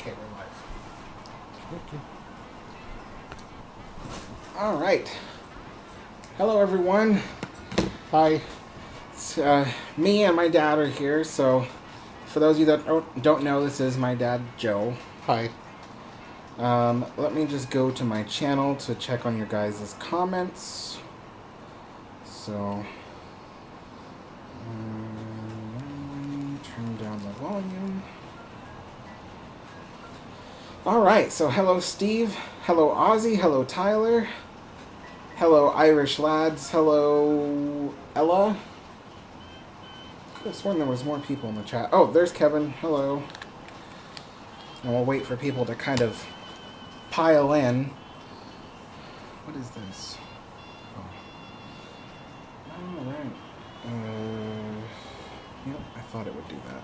Okay, we're live. Okay. All right. Hello, everyone. Hi. It's, me and my dad are here. So, for those of you that don't know, this is my dad, Joe. Hi. Let me just go to my channel to check on your guys' comments. So, turn down the volume. All right. So, hello, Steve. Hello, Ozzy. Hello, Tyler. Hello, Irish lads. Hello, Ella. I could have sworn there was more people in the chat. Oh, there's Kevin. Hello. And we'll wait for people to kind of pile in. What is this? Oh. All right. Yep, I thought it would do that.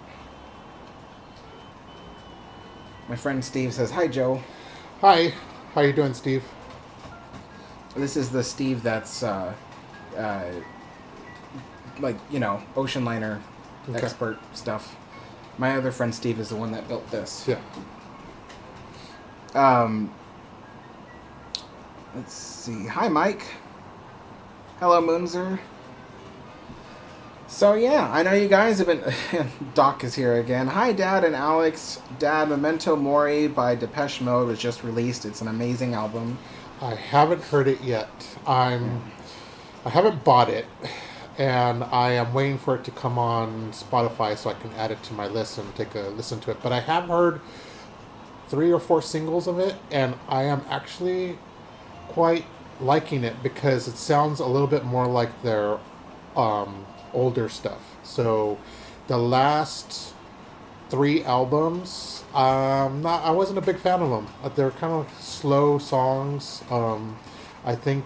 My friend Steve says, "Hi, Joe." Hi. How you doing, Steve? This is the Steve that's, like, you know, ocean liner expert stuff. My other friend Steve is the one that built this. Yeah. Let's see. Hi, Mike. Hello, Moonzer. So, yeah, I know you guys have been... Doc is here again. Hi, Dad and Alex. Dad, Memento Mori by Depeche Mode was just released. It's an amazing album. I haven't heard it yet. I haven't bought it, and I am waiting for it to come on Spotify so I can add it to my list and take a listen to it. But I have heard 3 or 4 singles of it, and I am actually quite liking it because it sounds a little bit more like their older stuff. So the last 3 albums, I wasn't a big fan of them. They're kind of slow songs. I think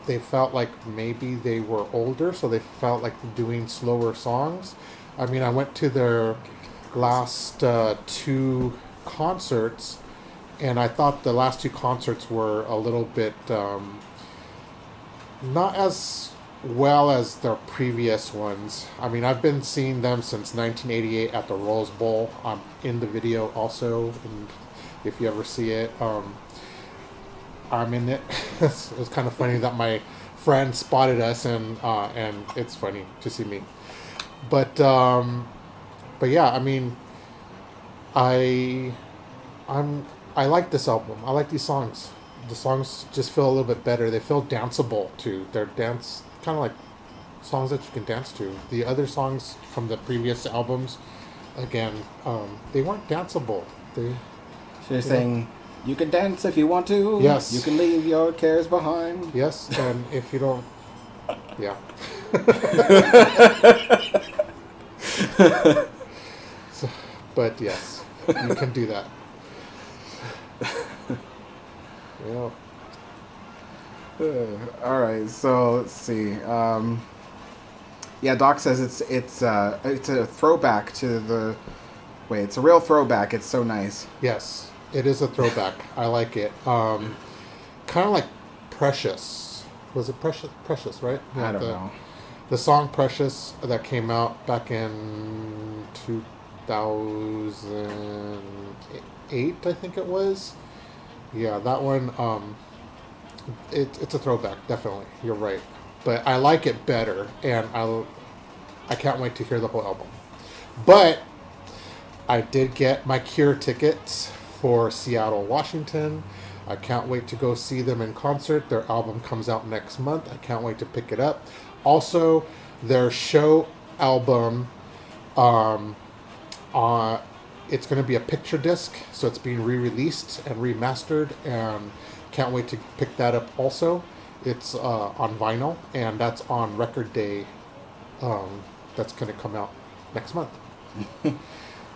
they felt like maybe they were older, so they felt like doing slower songs. I mean, I went to their last 2 concerts, and I thought the last 2 concerts were a little bit not as well as their previous ones. I mean, I've been seeing them since 1988 at the Rose Bowl. I'm in the video also, and if you ever see it, I'm in it. It was kind of funny that my friend spotted us, and it's funny to see me. But yeah, I mean, I like this album. I like these songs. The songs just feel a little bit better. They feel danceable too. They're kind of like songs that you can dance to. The other songs from the previous albums, again, they weren't danceable. So you're saying you can dance if you want to. Yes. You can leave your cares behind. Yes, and if you don't, yeah. So, but yes, you can do that. Yeah. All right, so let's see. Yeah, Doc says it's a throwback to the. Wait, it's a real throwback. It's so nice. Yes, it is a throwback. I like it. Kind of like Precious. Was it Precious? Precious, right? Yeah, I don't know. The song Precious that came out back in 2008, I think it was. Yeah, that one. It's a throwback, definitely. You're right, but I like it better, and I can't wait to hear the whole album. But I did get my Cure tickets for Seattle, Washington. I can't wait to go see them in concert. Their album comes out next month. I can't wait to pick it up. Also, their show album, it's going to be a picture disc, so it's being re-released and remastered, and can't wait to pick that up also. It's on vinyl, and that's on Record Day. That's going to come out next month.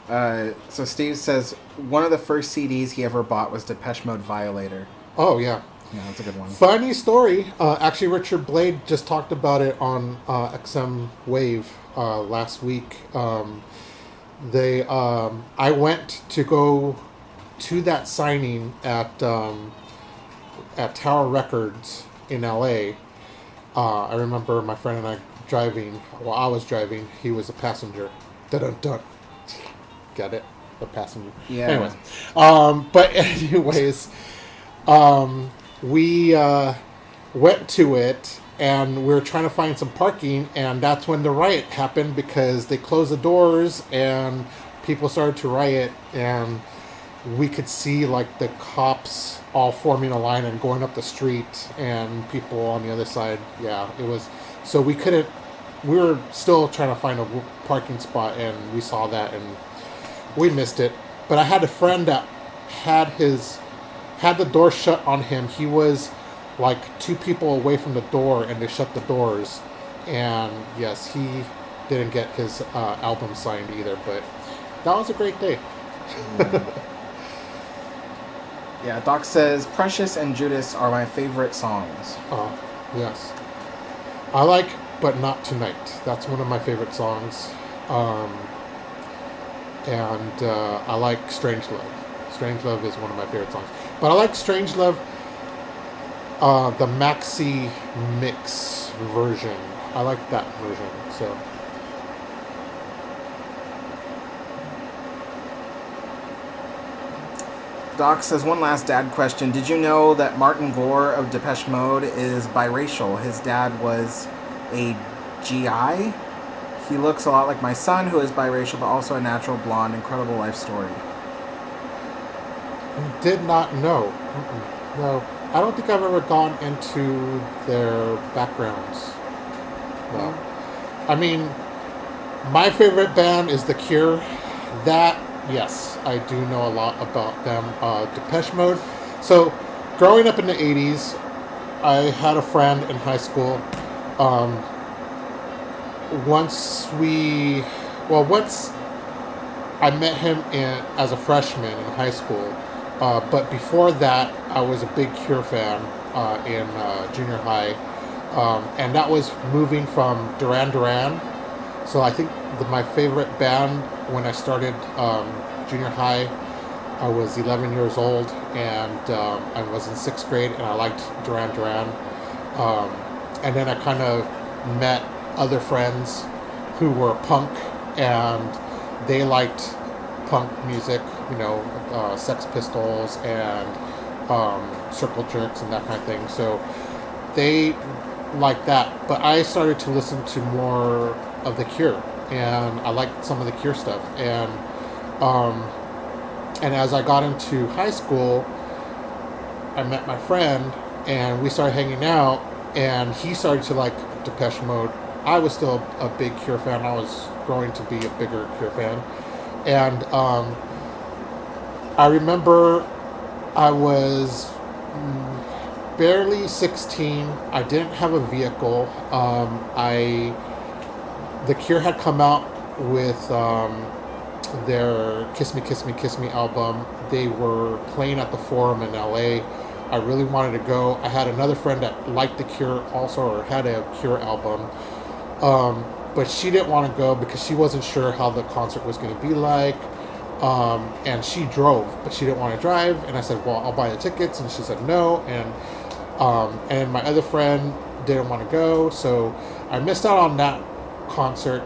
So Steve says one of the first CDs he ever bought was Depeche Mode Violator. Oh, yeah. Yeah, that's a good one. Funny story. Actually, Richard Blade just talked about it on XM Wave last week. I went to go to that signing at Tower Records in LA. I remember my friend and I driving. While I was driving, he was a passenger. Dun-dun-dun. Get it? the passenger. Yeah. Anyways, but anyways, we went to it, and we were trying to find some parking, and that's when the riot happened because they closed the doors and people started to riot, and we could see like the cops all forming a line and going up the street, and people on the other side. Yeah, it was. So we couldn't. We were still trying to find a parking spot, and we saw that, and we missed it. But I had a friend that had the door shut on him. He was like 2 people away from the door, and they shut the doors. And yes, he didn't get his album signed either. But that was a great day. Yeah, Doc says Precious and Judas are my favorite songs. Oh, yes. I like But Not Tonight. That's one of my favorite songs. And I like Strange Love. Strange Love is one of my favorite songs. But I like Strange Love, the maxi mix version. I like that version. So. Doc says, one last dad question. Did you know that Martin Gore of Depeche Mode is biracial? His dad was a GI. He looks a lot like my son, who is biracial, but also a natural blonde. Incredible life story. Did not know. No. I don't think I've ever gone into their backgrounds. No. I mean, my favorite band is The Cure. That, yes, I do know a lot about them. Depeche Mode. So, growing up in the 80s, I had a friend in high school. Once I met him as a freshman in high school. But before that, I was a big Cure fan in junior high. And that was moving from Duran Duran. So I think my favorite band when I started junior high, I was 11 years old, and I was in 6th grade, and I liked Duran Duran. And then I kind of met other friends who were punk, and they liked punk music, Sex Pistols and Circle Jerks and that kind of thing. So they liked that. But I started to listen to more of The Cure, and I liked some of The Cure stuff. And as I got into high school, I met my friend, and we started hanging out, and he started to like Depeche Mode. I was still a big Cure fan. I was growing to be a bigger Cure fan. And I remember I was barely 16. I didn't have a vehicle. The Cure had come out with their Kiss Me, Kiss Me, Kiss Me album. They were playing at the Forum in LA. I really wanted to go. I had another friend that liked The Cure also, or had a Cure album. But she didn't want to go because she wasn't sure how the concert was going to be like. And she drove, but she didn't want to drive. And I said, well, I'll buy the tickets. And she said no. And my other friend didn't want to go. So I missed out on that concert.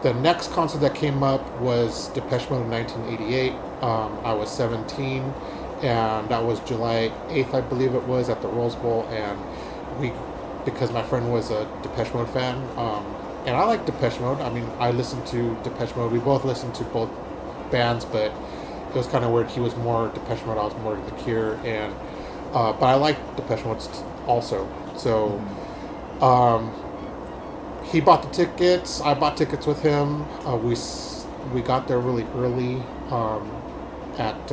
The next concert that came up was Depeche Mode in 1988. I was 17, and that was July 8th, I believe it was, at the Rose Bowl. And because my friend was a Depeche Mode fan, and I like Depeche Mode. I mean, I listened to Depeche Mode. We both listened to both bands, but it was kind of weird. He was more Depeche Mode, I was more The Cure, and but I like Depeche Mode also. So he bought the tickets. I bought tickets with him. We got there really early at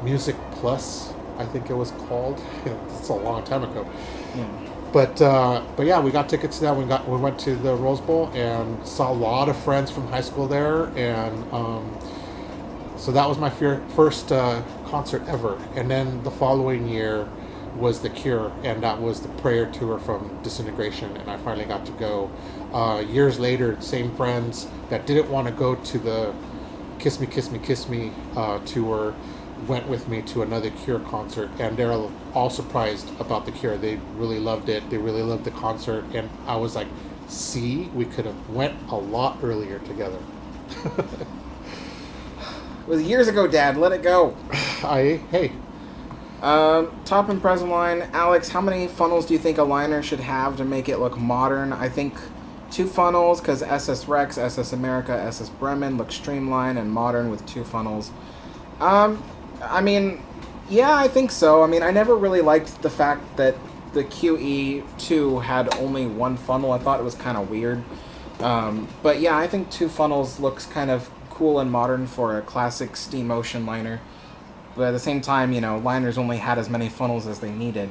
Music Plus, I think it was called. It's a long time ago. Yeah. But yeah, we got tickets to that. We went to the Rose Bowl and saw a lot of friends from high school there, and so that was my first concert ever. And then the following year was The Cure, and that was the Prayer tour from Disintegration, and I finally got to go. Years later, same friends that didn't want to go to the Kiss Me, Kiss Me, Kiss Me tour went with me to another Cure concert, and they're all surprised about The Cure. They really loved it. They really loved the concert, and I was like, see, we could have went a lot earlier together. It was years ago, Dad. Let it go. Hey. Top and present line. Alex, how many funnels do you think a liner should have to make it look modern? I think 2 funnels, because SS Rex, SS America, SS Bremen look streamlined and modern with 2 funnels. I mean, yeah, I think so. I mean, I never really liked the fact that the QE2 had only 1 funnel. I thought it was kind of weird. But yeah, I think 2 funnels looks kind of cool and modern for a classic steam ocean liner. But at the same time, liners only had as many funnels as they needed.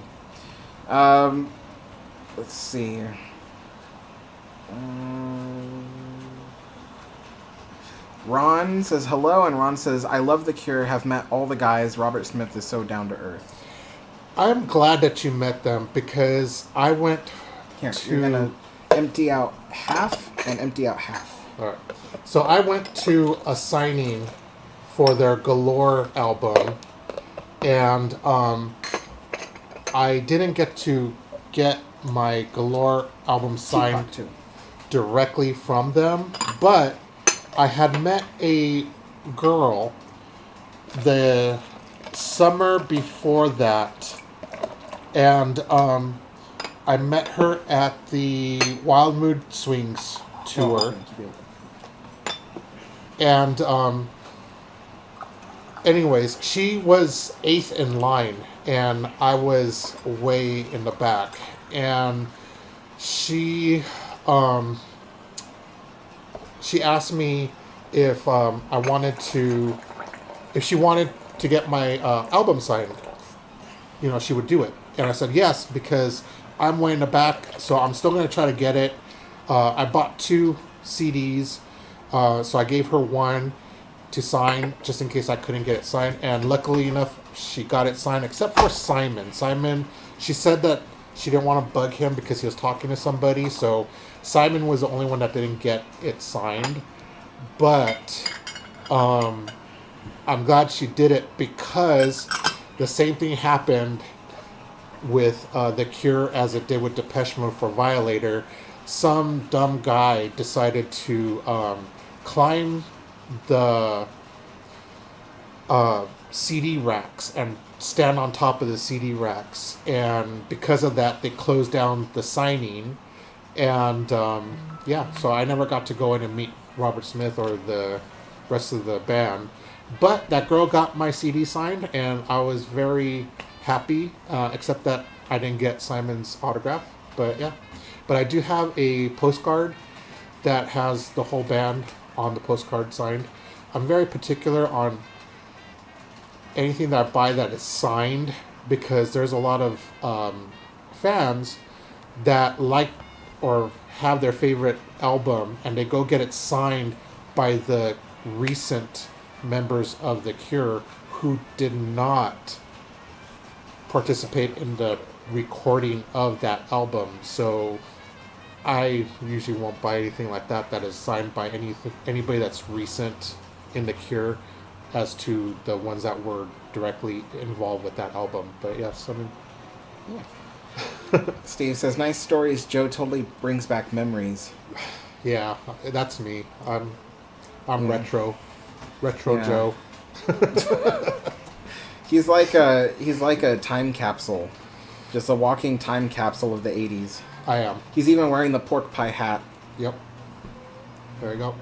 Let's see here. Ron says hello, and Ron says, I love the Cure, have met all the guys. Robert Smith is so down to earth. I'm glad that you met them because I went Here, you're going to empty out half and empty out half. All right. So I went to a signing for their Galore album, and I didn't get to get my Galore album signed directly from them, but I had met a girl the summer before that, and I met her at the Wild Mood Swings tour, and anyways, she was 8th in line, and I was way in the back. And she asked me if she wanted to get my album signed. She would do it, and I said yes because I'm way in the back, so I'm still going to try to get it. I bought 2 CDs, so I gave her 1. To sign, just in case I couldn't get it signed, and luckily enough, she got it signed, except for Simon. Simon, she said that she didn't want to bug him because he was talking to somebody, so Simon was the only one that didn't get it signed. But I'm glad she did it because the same thing happened with The Cure as it did with Depeche Mode for Violator. Some dumb guy decided to climb the CD racks and stand on top of the CD racks, and because of that they closed down the signing, and so I never got to go in and meet Robert Smith or the rest of the band, but that girl got my CD signed and I was very happy, except that I didn't get Simon's autograph, but I do have a postcard that has the whole band on the postcard signed. I'm very particular on anything that I buy that is signed because there's a lot of fans that like or have their favorite album and they go get it signed by the recent members of The Cure who did not participate in the recording of that album. So I usually won't buy anything like that is signed by anybody that's recent in The Cure as to the ones that were directly involved with that album. But yes, I mean... Yeah. Steve says, nice stories. Joe totally brings back memories. Yeah, that's me. I'm retro. Retro Joe. He's like a time capsule. Just a walking time capsule of the 80s. I am. He's even wearing the pork pie hat. Yep. There you go.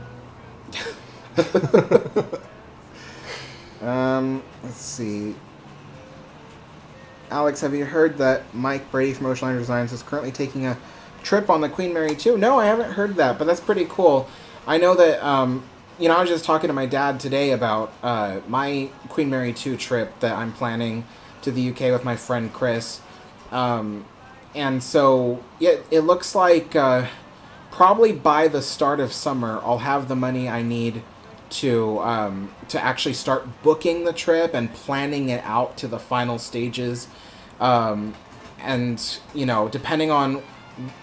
Let's see. Alex, have you heard that Mike Brady from Ocean Liner Designs is currently taking a trip on the Queen Mary 2? No, I haven't heard that, but that's pretty cool. I know that, I was just talking to my dad today about my Queen Mary 2 trip that I'm planning to the UK with my friend Chris. And so, yeah, it looks like probably by the start of summer, I'll have the money I need to actually start booking the trip and planning it out to the final stages. And, depending on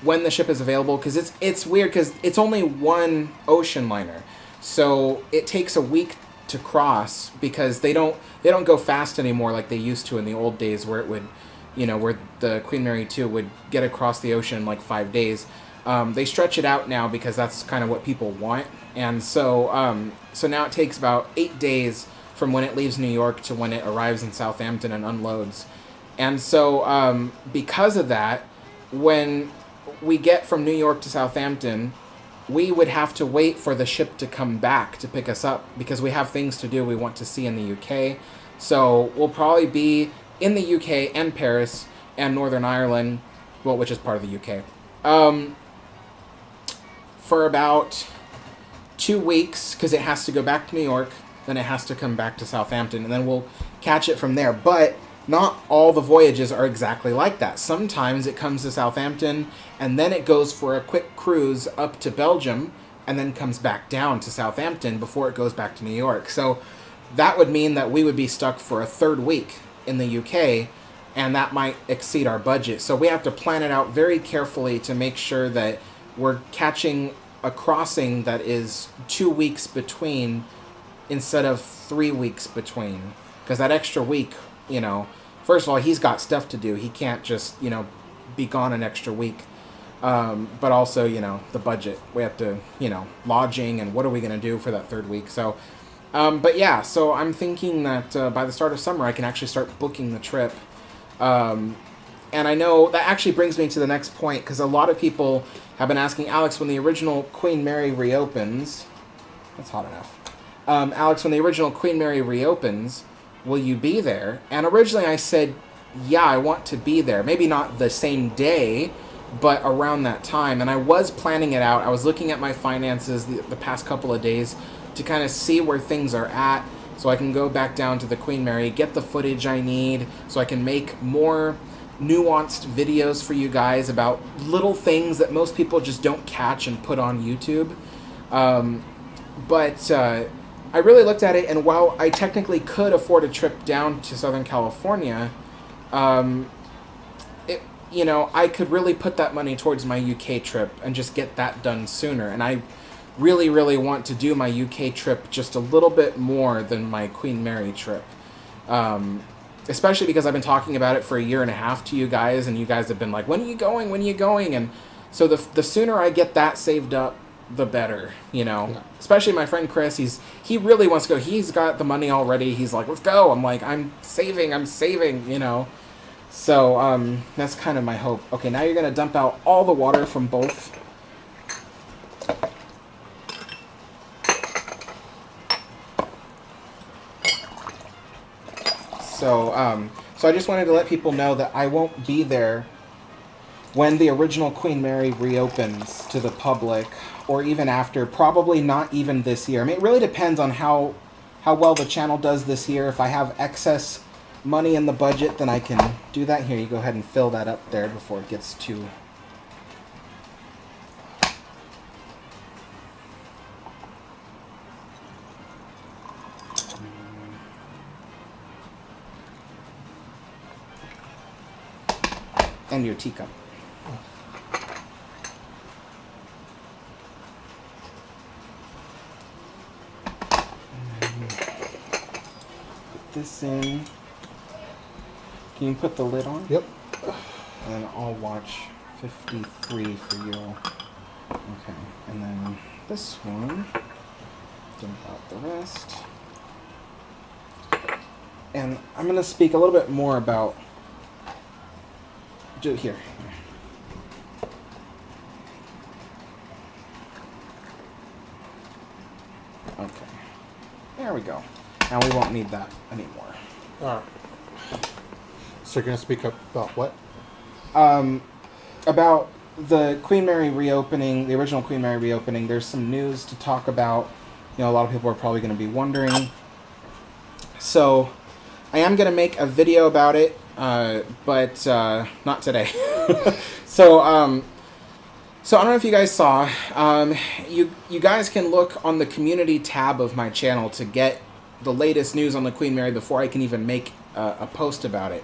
when the ship is available, because it's weird because it's only one ocean liner. So it takes a week to cross because they don't go fast anymore like they used to in the old days where it would, where the Queen Mary 2 would get across the ocean in like 5 days. They stretch it out now because that's kind of what people want. And so now it takes about 8 days from when it leaves New York to when it arrives in Southampton and unloads. And so because of that, when we get from New York to Southampton, we would have to wait for the ship to come back to pick us up because we have things to do we want to see in the UK. So we'll probably be in the UK and Paris and Northern Ireland, well, which is part of the UK, for about 2 weeks because it has to go back to New York, then it has to come back to Southampton, and then we'll catch it from there. But not all the voyages are exactly like that. Sometimes it comes to Southampton, and then it goes for a quick cruise up to Belgium, and then comes back down to Southampton before it goes back to New York. So that would mean that we would be stuck for a third week in the UK, and that might exceed our budget. So we have to plan it out very carefully to make sure that we're catching a crossing that is 2 weeks between instead of 3 weeks between. Because that extra week, you know, first of all, he's got stuff to do. He can't just, you know, be gone an extra week. But also, you know, the budget. We have to, you know, lodging and what are we going to do for that third week. So, but yeah, so I'm thinking that by the start of summer, I can actually start booking the trip. And I know that actually brings me to the next point, because a lot of people have been asking, Alex, when the original Queen Mary reopens, that's hot enough. Alex, when the original Queen Mary reopens, will you be there? And originally I said, yeah, I want to be there. Maybe not the same day, but around that time. And I was planning it out. I was looking at my finances the past couple of days to kind of see where things are at, so I can go back down to the Queen Mary, get the footage I need, so I can make more nuanced videos for you guys about little things that most people just don't catch and put on YouTube. But I really looked at it, and while I technically could afford a trip down to Southern California, you know, I could really put that money towards my UK trip and just get that done sooner. And I really, really want to do my UK trip just a little bit more than my Queen Mary trip. Especially because I've been talking about it for 1.5 years to you guys, and you guys have been like, when are you going? When are you going? And so the sooner I get that saved up, the better, you know. Yeah. Especially my friend Chris, he really wants to go. He's got the money already. He's like, let's go. I'm like, I'm saving, you know. So that's kind of my hope. Okay, now you're going to dump out all the water from both. So I just wanted to let people know that I won't be there when the original Queen Mary reopens to the public, or even after. Probably not even this year. I mean, it really depends on how well the channel does this year. If I have excess money in the budget, then I can do that. Here, you go ahead and fill that up there before it gets too... And your teacup. Put this in. Can you put the lid on? Yep. And then I'll watch 53 for you. Okay. And then this one. Dump out the rest. And I'm going to speak a little bit more about... Here. Okay. There we go. Now we won't need that anymore. Alright. So you're going to speak up about what? About the Queen Mary reopening, the original Queen Mary reopening. There's some news to talk about. You know, a lot of people are probably going to be wondering. So, I am going to make a video about it. But not today. So I don't know if you guys saw. You guys can look on the community tab of my channel to get the latest news on the Queen Mary before I can even make a post about it.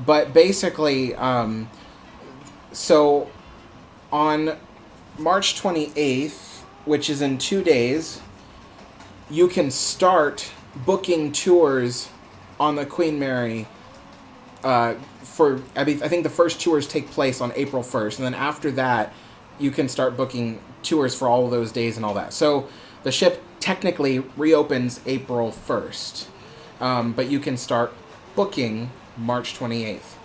But basically, so on March 28th, which is in 2 days, you can start booking tours on the Queen Mary. I think the first tours take place on April 1st, and then after that, you can start booking tours for all of those days and all that. So the ship technically reopens April 1st. but you can start booking March 28th.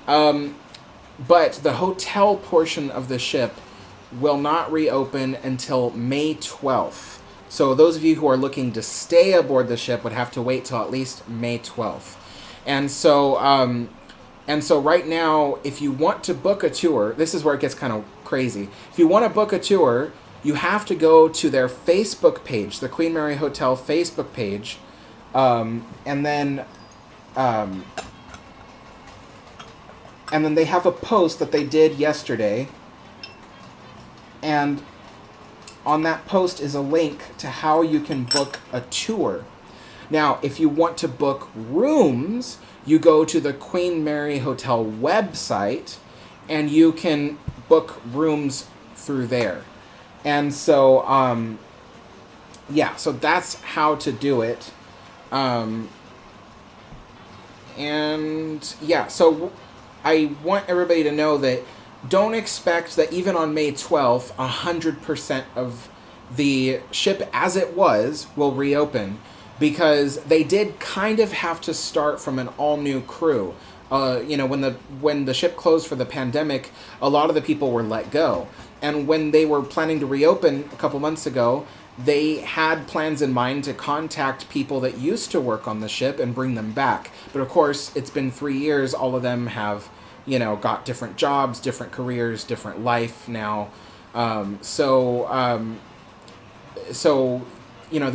But the hotel portion of the ship will not reopen until May 12th. So those of you who are looking to stay aboard the ship would have to wait till at least May 12th. And so right now, if you want to book a tour, this is where it gets kind of crazy. If you want to book a tour, you have to go to their Facebook page, the Queen Mary Hotel Facebook page, and then they have a post that they did yesterday, and on that post is a link to how you can book a tour. Now, if you want to book rooms, you go to the Queen Mary Hotel website, and you can book rooms through there. And so, so that's how to do it. So I want everybody to know that don't expect that even on May 12th, 100% of the ship as it was will reopen, because they did kind of have to start from an all-new crew. When the ship closed for the pandemic, a lot of the people were let go. And when they were planning to reopen a couple months ago, they had plans in mind to contact people that used to work on the ship and bring them back. But of course, it's been 3 years. All of them have, got different jobs, different careers, different life now. They're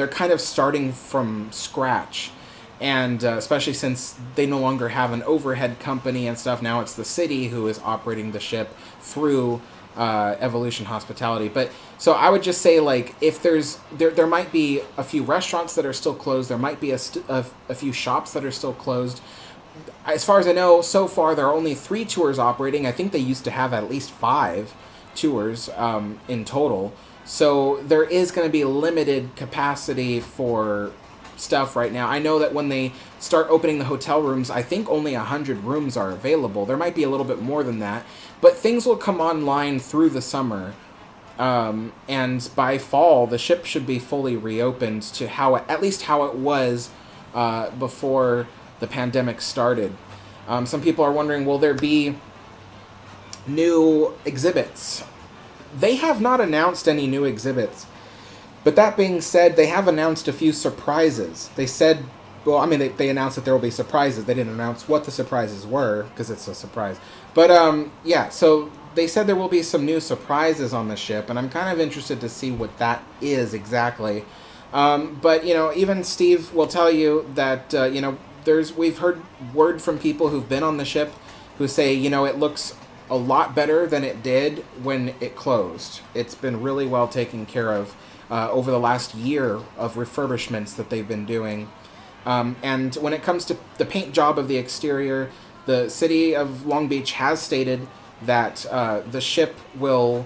kind of starting from scratch. And especially since they no longer have an overhead company and stuff, now it's the city who is operating the ship through Evolution Hospitality. But so I would just say, like, if there might be a few restaurants that are still closed, there might be a few shops that are still closed. As far as I know, so far there are only 3 tours operating. I think they used to have at least 5 tours in total. So there is going to be limited capacity for stuff right now. I know that when they start opening the hotel rooms, I think only 100 rooms are available. There might be a little bit more than that, but things will come online through the summer, and by fall the ship should be fully reopened to at least how it was before the pandemic started. Some people are wondering, will there be new exhibits? They have not announced any new exhibits. But that being said, they have announced a few surprises. They said, they announced that there will be surprises. They didn't announce what the surprises were, because it's a surprise. But, so they said there will be some new surprises on the ship, and I'm kind of interested to see what that is exactly. But, even Steve will tell you that, we've heard word from people who've been on the ship who say, it looks a lot better than it did when it closed. It's been really well taken care of over the last year of refurbishments that they've been doing. And when it comes to the paint job of the exterior, the city of Long Beach has stated that the ship will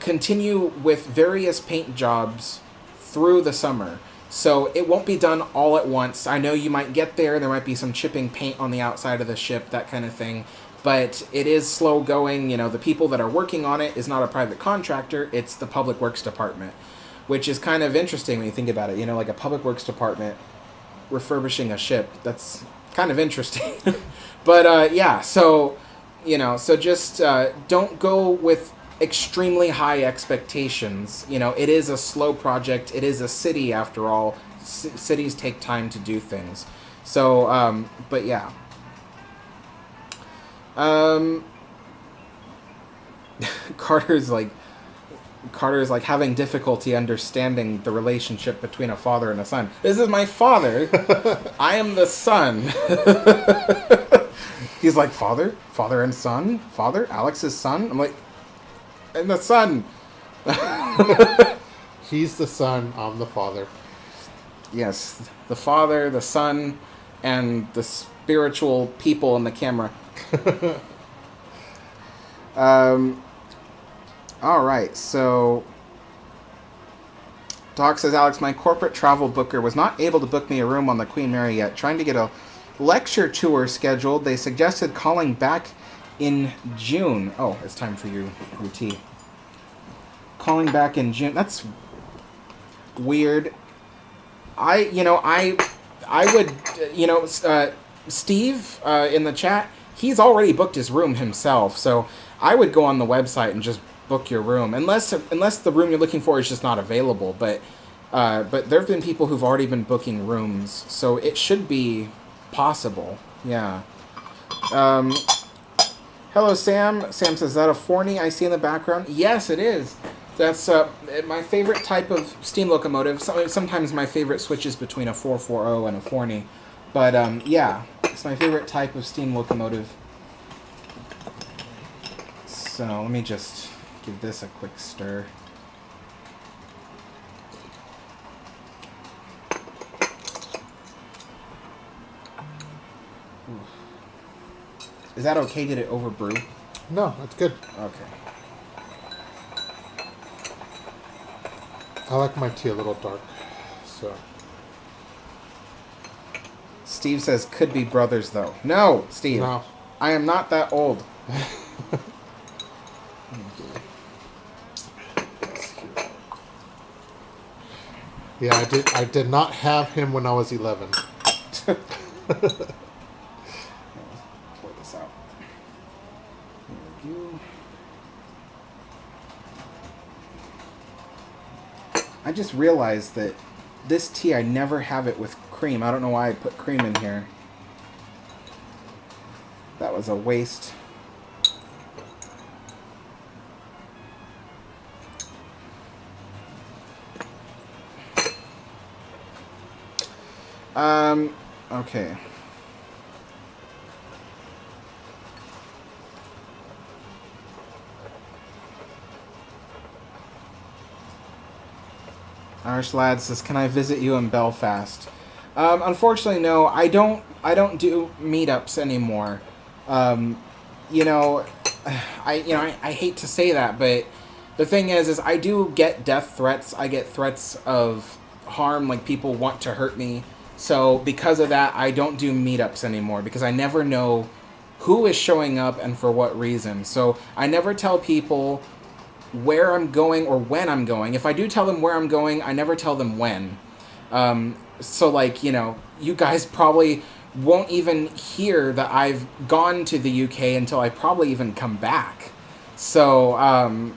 continue with various paint jobs through the summer. So it won't be done all at once. I know you might get there might be some chipping paint on the outside of the ship, that kind of thing. But it is slow going. The people that are working on it is not a private contractor. It's the Public Works Department, which is kind of interesting when you think about it. Like a Public Works Department refurbishing a ship. That's kind of interesting. But, so just don't go with extremely high expectations. It is a slow project. It is a city, after all. Cities take time to do things. So, but yeah. Carter's like having difficulty understanding the relationship between a father and a son. This is my father. I am the son. He's like, father and son? Father? Alex's son? I'm like, and the son. He's the son, I'm the father. Yes, the father, the son, and the spiritual people in the camera. All right, so Doc says, Alex, my corporate travel booker was not able to book me a room on the Queen Mary yet. Trying to get a lecture tour scheduled. They suggested calling back in June. Oh, it's time for your tea. Calling back in June. That's weird. I I would, Steve in the chat, he's already booked his room himself, so I would go on the website and just book your room, unless the room you're looking for is just not available. But there have been people who've already been booking rooms, so it should be possible. Yeah. Hello, Sam. Sam says, is that a Forney I see in the background? Yes, it is. That's my favorite type of steam locomotive. Sometimes my favorite switches between a 440 and a Forney. But, yeah, it's my favorite type of steam locomotive. So, let me just give this a quick stir. Is that okay? Did it overbrew? No, that's good. Okay. I like my tea a little dark, so. Steve says, could be brothers, though. No, Steve. No. I am not that old. Yeah, I did not have him when I was 11. Pour this out. There we go. I just realized that this tea, I never have it with cream. I don't know why I put cream in here. That was a waste. Okay. Irish Lad says, "Can I visit you in Belfast?" Unfortunately, no. I don't do meetups anymore. You know, I hate to say that, but the thing is I do get death threats. I get threats of harm, like people want to hurt me. So because of that, I don't do meetups anymore because I never know who is showing up and for what reason. So I never tell people where I'm going or when I'm going. If I do tell them where I'm going, I never tell them when. So like, you guys probably won't even hear that I've gone to the UK until I probably even come back. So,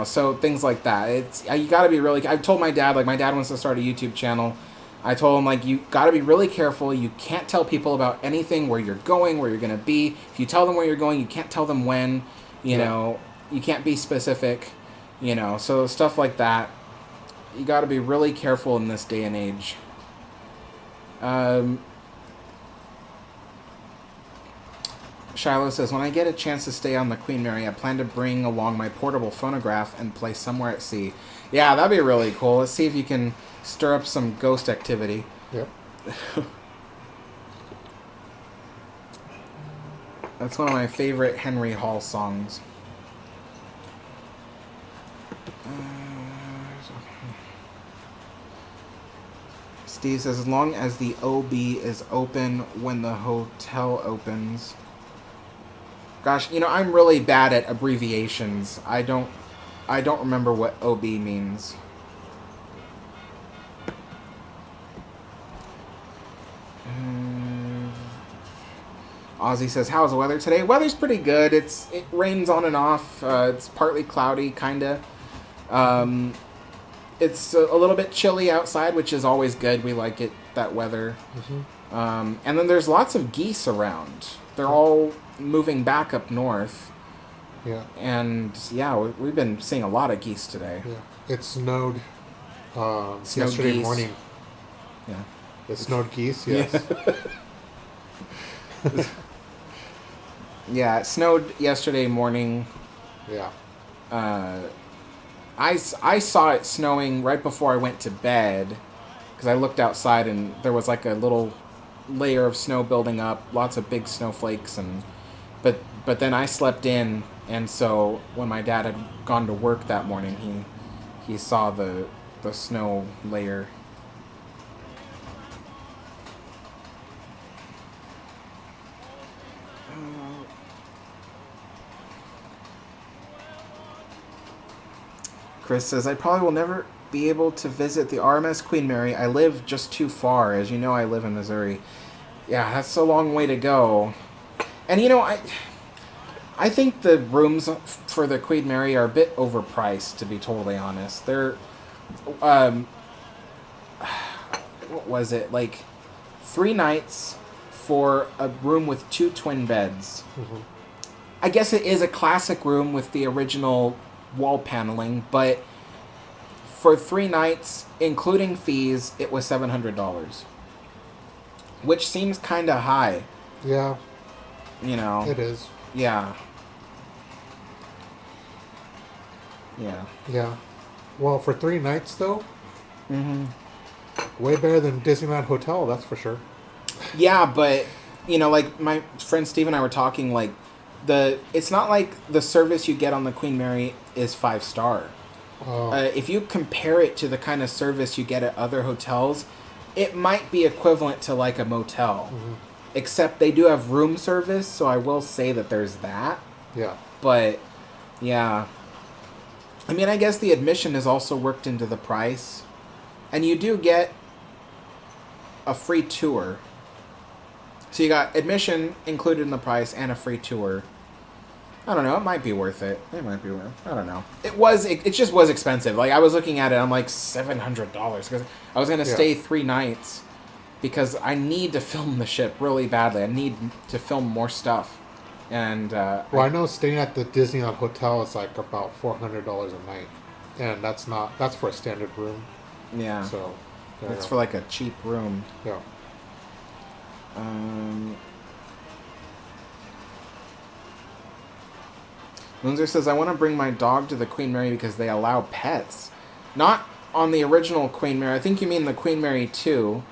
so things like that. You gotta be really, I've told my dad, like my dad wants to start a YouTube channel. I told him, like, you gotta be really careful. You can't tell people about anything, where you're going, where you're gonna be. If you tell them where you're going, you can't tell them when, you know, you can't be specific, so stuff like that. You gotta be really careful in this day and age. Shiloh says, when I get a chance to stay on the Queen Mary, I plan to bring along my portable phonograph and play somewhere at sea. Yeah, that'd be really cool. Let's see if you can stir up some ghost activity. Yep. That's one of my favorite Henry Hall songs. Steve says, as long as the OB is open when the hotel opens. Gosh, I'm really bad at abbreviations. I don't remember what OB means. Ozzy says, how's the weather today? Weather's pretty good. It rains on and off. It's partly cloudy, kinda. It's a little bit chilly outside, which is always good. We like it, that weather. Mm-hmm. And then there's lots of geese around. They're all moving back up north. Yeah. And, yeah, we've been seeing a lot of geese today. Yeah. It snowed yesterday geese. morning. Yeah. It snowed geese, yes. Yeah. Yeah, it snowed yesterday morning. Yeah. I saw it snowing right before I went to bed because I looked outside and there was like a little layer of snow building up, lots of big snowflakes, but then I slept in, and so when my dad had gone to work that morning, he saw the snow layer. Chris says, I probably will never be able to visit the RMS Queen Mary. I live just too far. As you know, I live in Missouri. Yeah, that's a long way to go. And I think the rooms for the Queen Mary are a bit overpriced, to be totally honest. They're, what was it, like 3 nights for a room with 2 twin beds. Mm-hmm. I guess it is a classic room with the original wall paneling, but for 3 nights, including fees, it was $700, which seems kind of high. Yeah. It is. Yeah. Yeah. Yeah. Well, for 3 nights, though, Mm-hmm. way better than Disneyland Hotel, that's for sure. Yeah, but, like my friend Steve and I were talking, like, it's not like the service you get on the Queen Mary is 5-star. Oh. If you compare it to the kind of service you get at other hotels, it might be equivalent to, like, a motel. Mm-hmm. Except they do have room service, so I will say that there's that. Yeah. But, yeah. I mean, I guess the admission is also worked into the price. And you do get a free tour. So you got admission included in the price and a free tour. I don't know. It might be worth it. I don't know. It just was expensive. Like, I was looking at it, I'm like, $700. Because I was going to stay 3 nights. Because I need to film the ship really badly. I need to film more stuff. And, I know staying at the Disneyland Hotel is like about $400 a night. And that's for a standard room. Yeah. So, it's for like a cheap room. Yeah. Windsor says, I want to bring my dog to the Queen Mary because they allow pets. Not on the original Queen Mary. I think you mean the Queen Mary 2.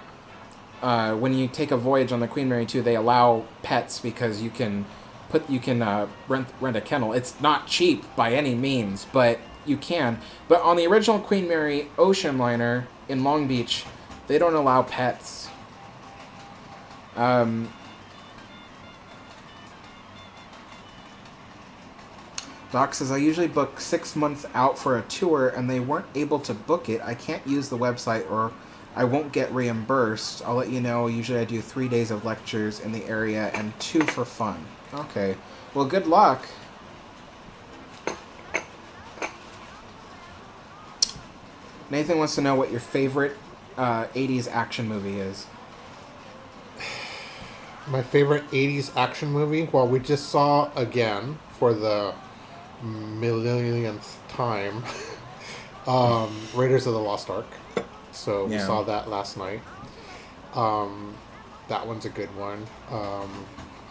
When you take a voyage on the Queen Mary 2, they allow pets because you can rent a kennel. It's not cheap by any means, but you can. But on the original Queen Mary ocean liner in Long Beach, they don't allow pets. Doc says, I usually book 6 months out for a tour, and they weren't able to book it. I can't use the website, or I won't get reimbursed. I'll let you know. Usually I do 3 days of lectures in the area and 2 for fun. Okay. Well, good luck. Nathan wants to know what your favorite 80s action movie is. My favorite 80s action movie? Well, we just saw again for the millionth time Raiders of the Lost Ark. So we saw that last night. That one's a good one.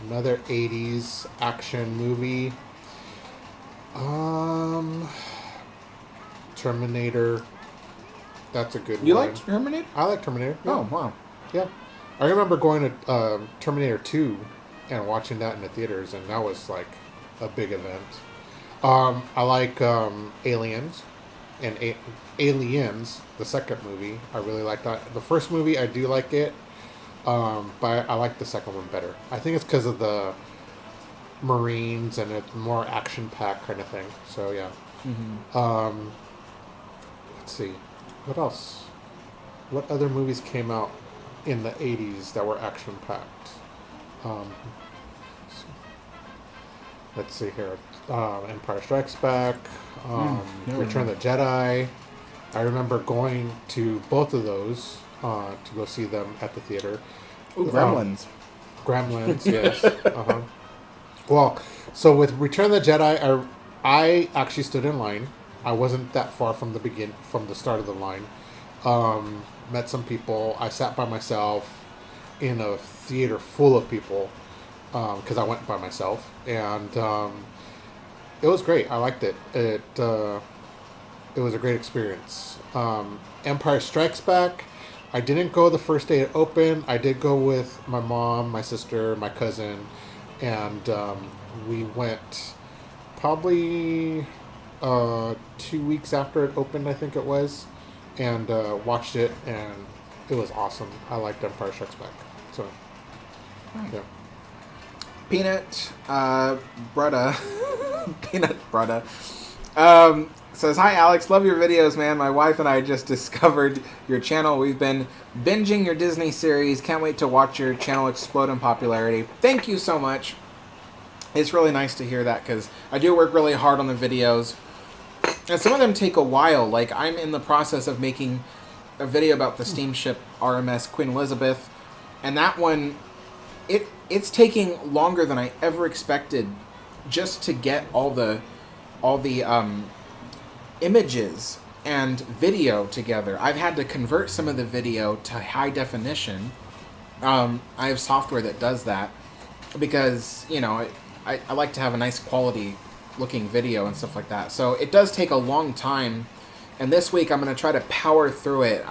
Another 80s action movie. Terminator. That's a good one. You like Terminator? I like Terminator. Yeah. Oh, wow. Yeah. I remember going to Terminator 2 and watching that in the theaters, and that was like a big event. I like Aliens and Aliens, the second movie. I really like that. The first movie, I do like it, but I like the second one better. I think it's because of the Marines and it's more action-packed kind of thing. So, yeah. Mm-hmm. Let's see. What else? What other movies came out in the 80s that were action-packed? Let's see here. Empire Strikes Back, Return of the Jedi. I remember going to both of those to go see them at the theater. Ooh, Gremlins. Gremlins, yes. Uh-huh. Well, so with Return of the Jedi, I actually stood in line. I wasn't that far from the start of the line. Met some people. I sat by myself in a theater full of people because I went by myself, and it was great. I liked it. It was a great experience. Empire Strikes Back. I didn't go the first day it opened. I did go with my mom, my sister, my cousin, and we went probably 2 weeks after it opened, I think it was, and watched it, and it was awesome. I liked Empire Strikes Back. So, yeah. Peanut Brutta. Says, hi Alex, love your videos, man. My wife and I just discovered your channel. We've been binging your Disney series. Can't wait to watch your channel explode in popularity. Thank you so much. It's really nice to hear that because I do work really hard on the videos. And some of them take a while. Like, I'm in the process of making a video about the steamship RMS Queen Elizabeth. And that one, it's taking longer than I ever expected just to get all the images and video together. I've had to convert some of the video to high definition. I have software that does that because, you know, I like to have a nice quality looking video and stuff like that. So it does take a long time. And this week I'm going to try to power through it.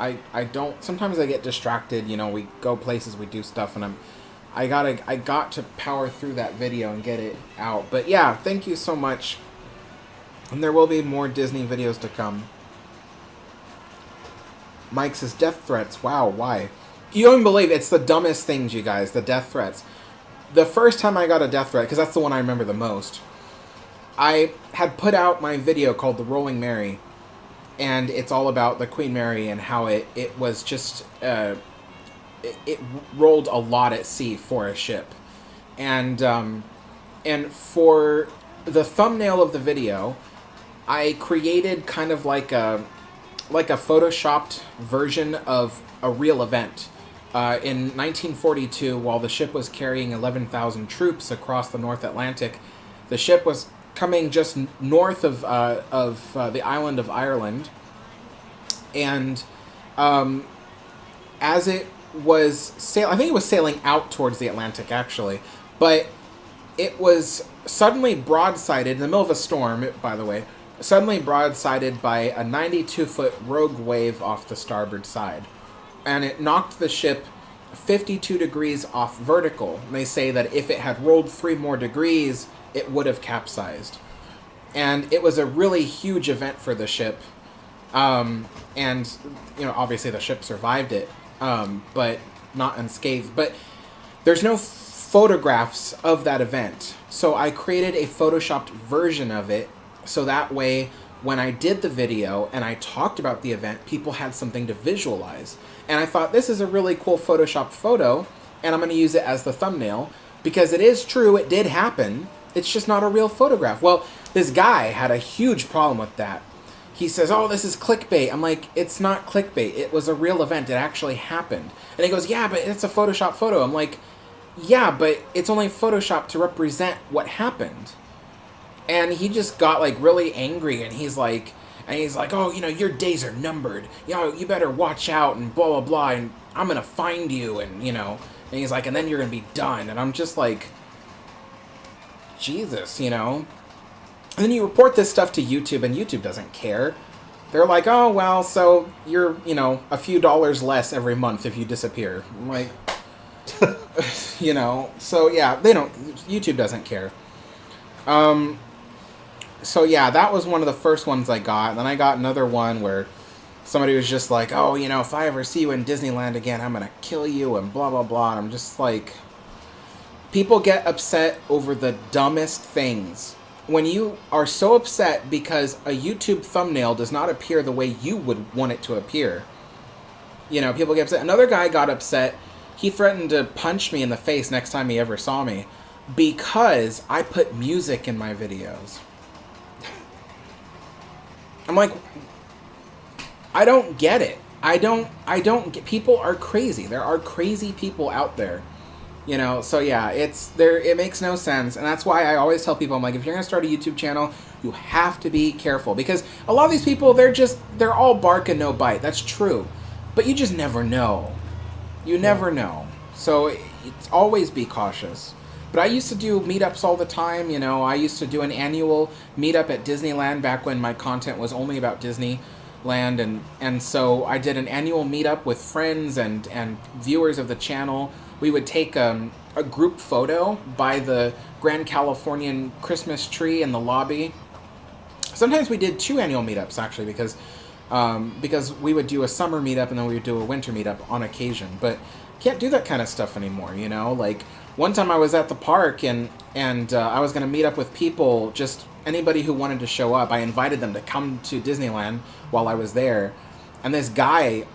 Sometimes I get distracted, you know, we go places, we do stuff, and I got to power through that video and get it out. But yeah, thank you so much. And there will be more Disney videos to come. Mike says, death threats. Wow, why? You don't believe it's the dumbest things, you guys, the death threats. The first time I got a death threat, because that's the one I remember the most, I had put out my video called The Rolling Mary, and it's all about the Queen Mary and how it was just, it rolled a lot at sea for a ship. And for the thumbnail of the video, I created kind of like a photoshopped version of a real event. In 1942, while the ship was carrying 11,000 troops across the North Atlantic, the ship was coming just north of the island of Ireland, and as it was I think it was sailing out towards the Atlantic actually, but it was suddenly broadsided in the middle of a storm. By the way, suddenly broadsided by a 92-foot rogue wave off the starboard side. And it knocked the ship 52 degrees off vertical. And they say that if it had rolled 3 more degrees, it would have capsized. And it was a really huge event for the ship. And, you know, obviously the ship survived it, but not unscathed. But there's no photographs of that event. So I created a photoshopped version of it, so that way when I did the video and I talked about the event, people had something to visualize. And I thought, this is a really cool photoshopped photo, and I'm going to use it as the thumbnail, because it is true, it did happen. It's just not a real photograph. Well, this guy had a huge problem with that. He says, oh, this is clickbait. I'm like, it's not clickbait. It was a real event. It actually happened. And he goes, yeah, but it's a Photoshop photo. I'm like, yeah, but it's only Photoshop to represent what happened. And he just got, like, really angry, and he's like, oh, you know, your days are numbered. You know, you better watch out, and blah, blah, blah, and I'm going to find you, and, you know. And he's like, and then you're going to be done. And I'm just like, Jesus, you know. And then you report this stuff to YouTube, and YouTube doesn't care. They're like, oh, well, so you're, you know, a few dollars less every month if you disappear. I'm like, you know, so yeah, YouTube doesn't care. So yeah, that was one of the first ones I got. And then I got another one where somebody was just like, oh, you know, if I ever see you in Disneyland again, I'm going to kill you and blah, blah, blah. And I'm just like, people get upset over the dumbest things. When you are so upset because a YouTube thumbnail does not appear the way you would want it to appear, you know, people get upset. Another guy got upset. He threatened to punch me in the face next time he ever saw me because I put music in my videos. I'm like, I don't get it. I don't get, people are crazy. There are crazy people out there, you know? So yeah, it makes no sense. And that's why I always tell people, I'm like, if you're going to start a YouTube channel, you have to be careful, because a lot of these people, they're all bark and no bite. That's true. But you just never know. You never know. So it's always be cautious. But I used to do meetups all the time, you know. I used to do an annual meetup at Disneyland back when my content was only about Disneyland. And so I did an annual meetup with friends and viewers of the channel. We would take a group photo by the Grand Californian Christmas tree in the lobby. Sometimes we did 2 annual meetups, actually, because we would do a summer meetup and then we would do a winter meetup on occasion. But can't do that kind of stuff anymore, you know. Like, one time I was at the park and I was going to meet up with people just anybody who wanted to show up, I invited them to come to Disneyland while I was there. And this guy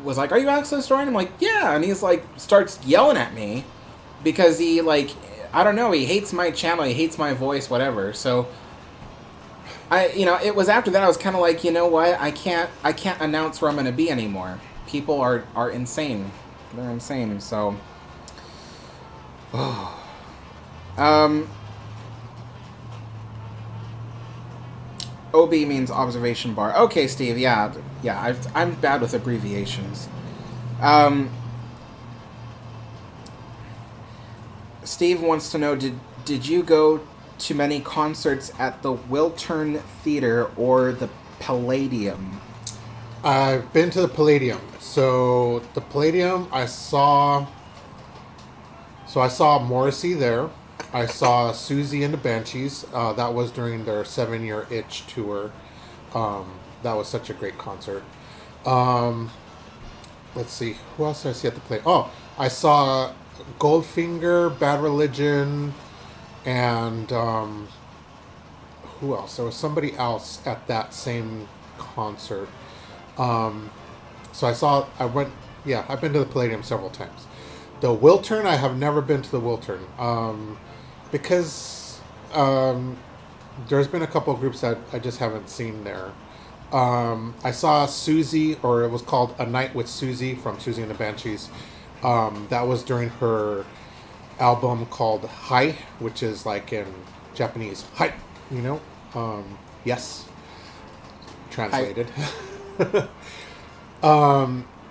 was like, "Are you Alex the Historian?" I'm like, "Yeah." And he's like, starts yelling at me because he, like, I don't know, he hates my channel, he hates my voice, whatever. So it was after that I was kind of like, you know what? I can't announce where I'm going to be anymore. People are insane. They're insane. So OB means observation bar. Okay, Steve. Yeah. I'm bad with abbreviations. Steve wants to know, did you go to many concerts at the Wiltern Theater or the Palladium? I've been to the Palladium. So the Palladium, I saw Morrissey there. I saw Susie and the Banshees. That was during their 7-year Itch tour. That was such a great concert. Let's see, who else did I see at the play? Oh, I saw Goldfinger, Bad Religion, and who else? There was somebody else at that same concert. So I've been to the Palladium several times. The Wiltern, I have never been to the Wiltern. Because there's been a couple of groups that I just haven't seen there. I saw Susie, or it was called A Night with Susie from Susie and the Banshees. That was during her album called Hai, which is like in Japanese, Hai, yes, translated.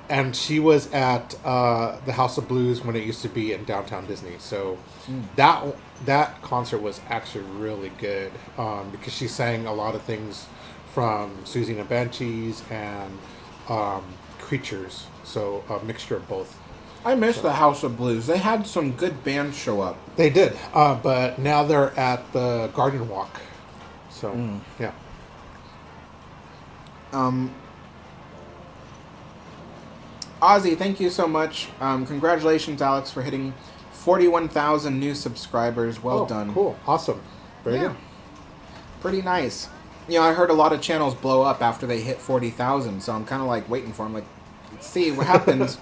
And she was at the House of Blues when it used to be in downtown Disney. So that concert was actually really good because she sang a lot of things from Susie and the Banshees and Creatures. So a mixture of both. I miss the House of Blues. They had some good bands show up. They did, but now they're at the Garden Walk. So, yeah. Ozzy, thank you so much. Congratulations, Alex, for hitting 41,000 new subscribers. Well done. Cool. Awesome. Very good. Pretty nice. I heard a lot of channels blow up after they hit 40,000, so I'm kind of like waiting for them. Like, let's see what happens.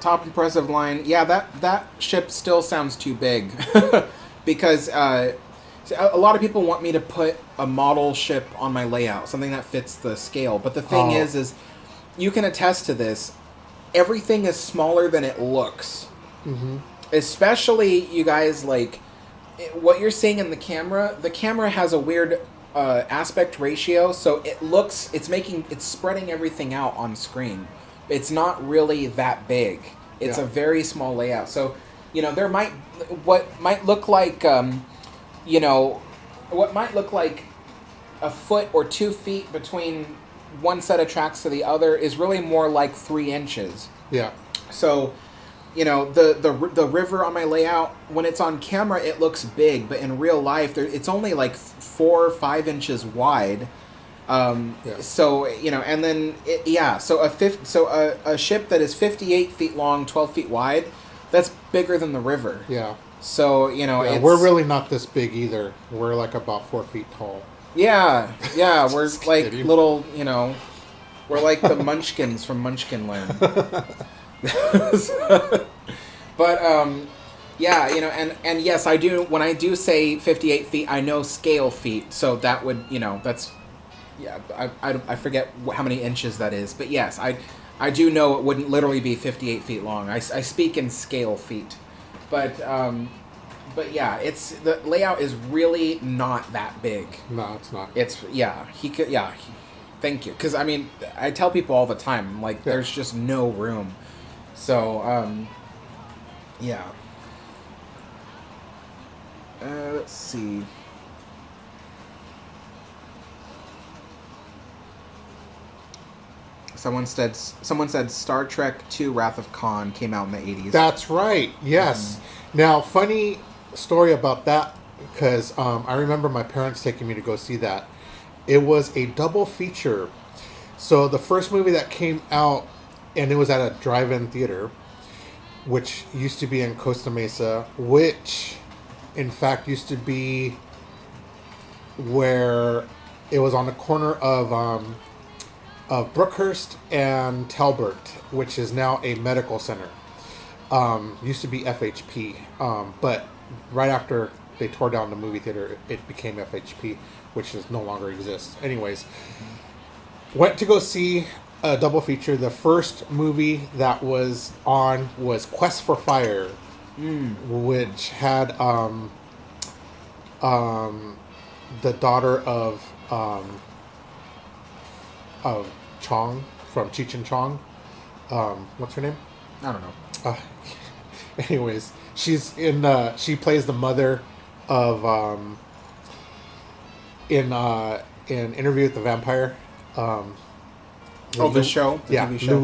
Top impressive line. Yeah, that ship still sounds too big because a lot of people want me to put a model ship on my layout, something that fits the scale. But the thing is you can attest to this. Everything is smaller than it looks. Mm-hmm. Especially, you guys, like, what you're seeing in the camera has a weird aspect ratio, so it's spreading everything out on screen. It's not really that big. It's a very small layout. So, what might look like a foot or 2 feet between one set of tracks to the other is really more like 3 inches. Yeah. So, the river on my layout, when it's on camera, it looks big, but in real life, it's only like 4 or 5 inches wide. So, and then, so a ship that is 58 feet long, 12 feet wide, that's bigger than the river. Yeah. So, we're really not this big either. We're like about 4 feet tall. Yeah, we're like kidding. little, we're like the Munchkins from Munchkinland. But, and yes, I do, when I do say 58 feet, I know scale feet, so that would, that's, I forget how many inches that is, but yes, I do know it wouldn't literally be 58 feet long. I speak in scale feet, but yeah, the layout is really not that big. No, it's not. Thank you, because I tell people all the time, like, there's just no room, so yeah. Let's see. Someone said Star Trek II Wrath of Khan came out in the 80s. That's right. Yes. Now, funny story about that, because I remember my parents taking me to go see that. It was a double feature. So the first movie that came out, and it was at a drive-in theater, which used to be in Costa Mesa, which, in fact, used to be where it was on the corner of Brookhurst and Talbert, which is now a medical center. Used to be FHP, but right after they tore down the movie theater, it became FHP, which is no longer exists. Anyways, went to go see a double feature. The first movie that was on was Quest for Fire, which had the daughter of Chong from Cheech and Chong. What's her name? I don't know. Anyways, she's in. She plays the mother of in Interview with the Vampire. The show, the yeah, TV show.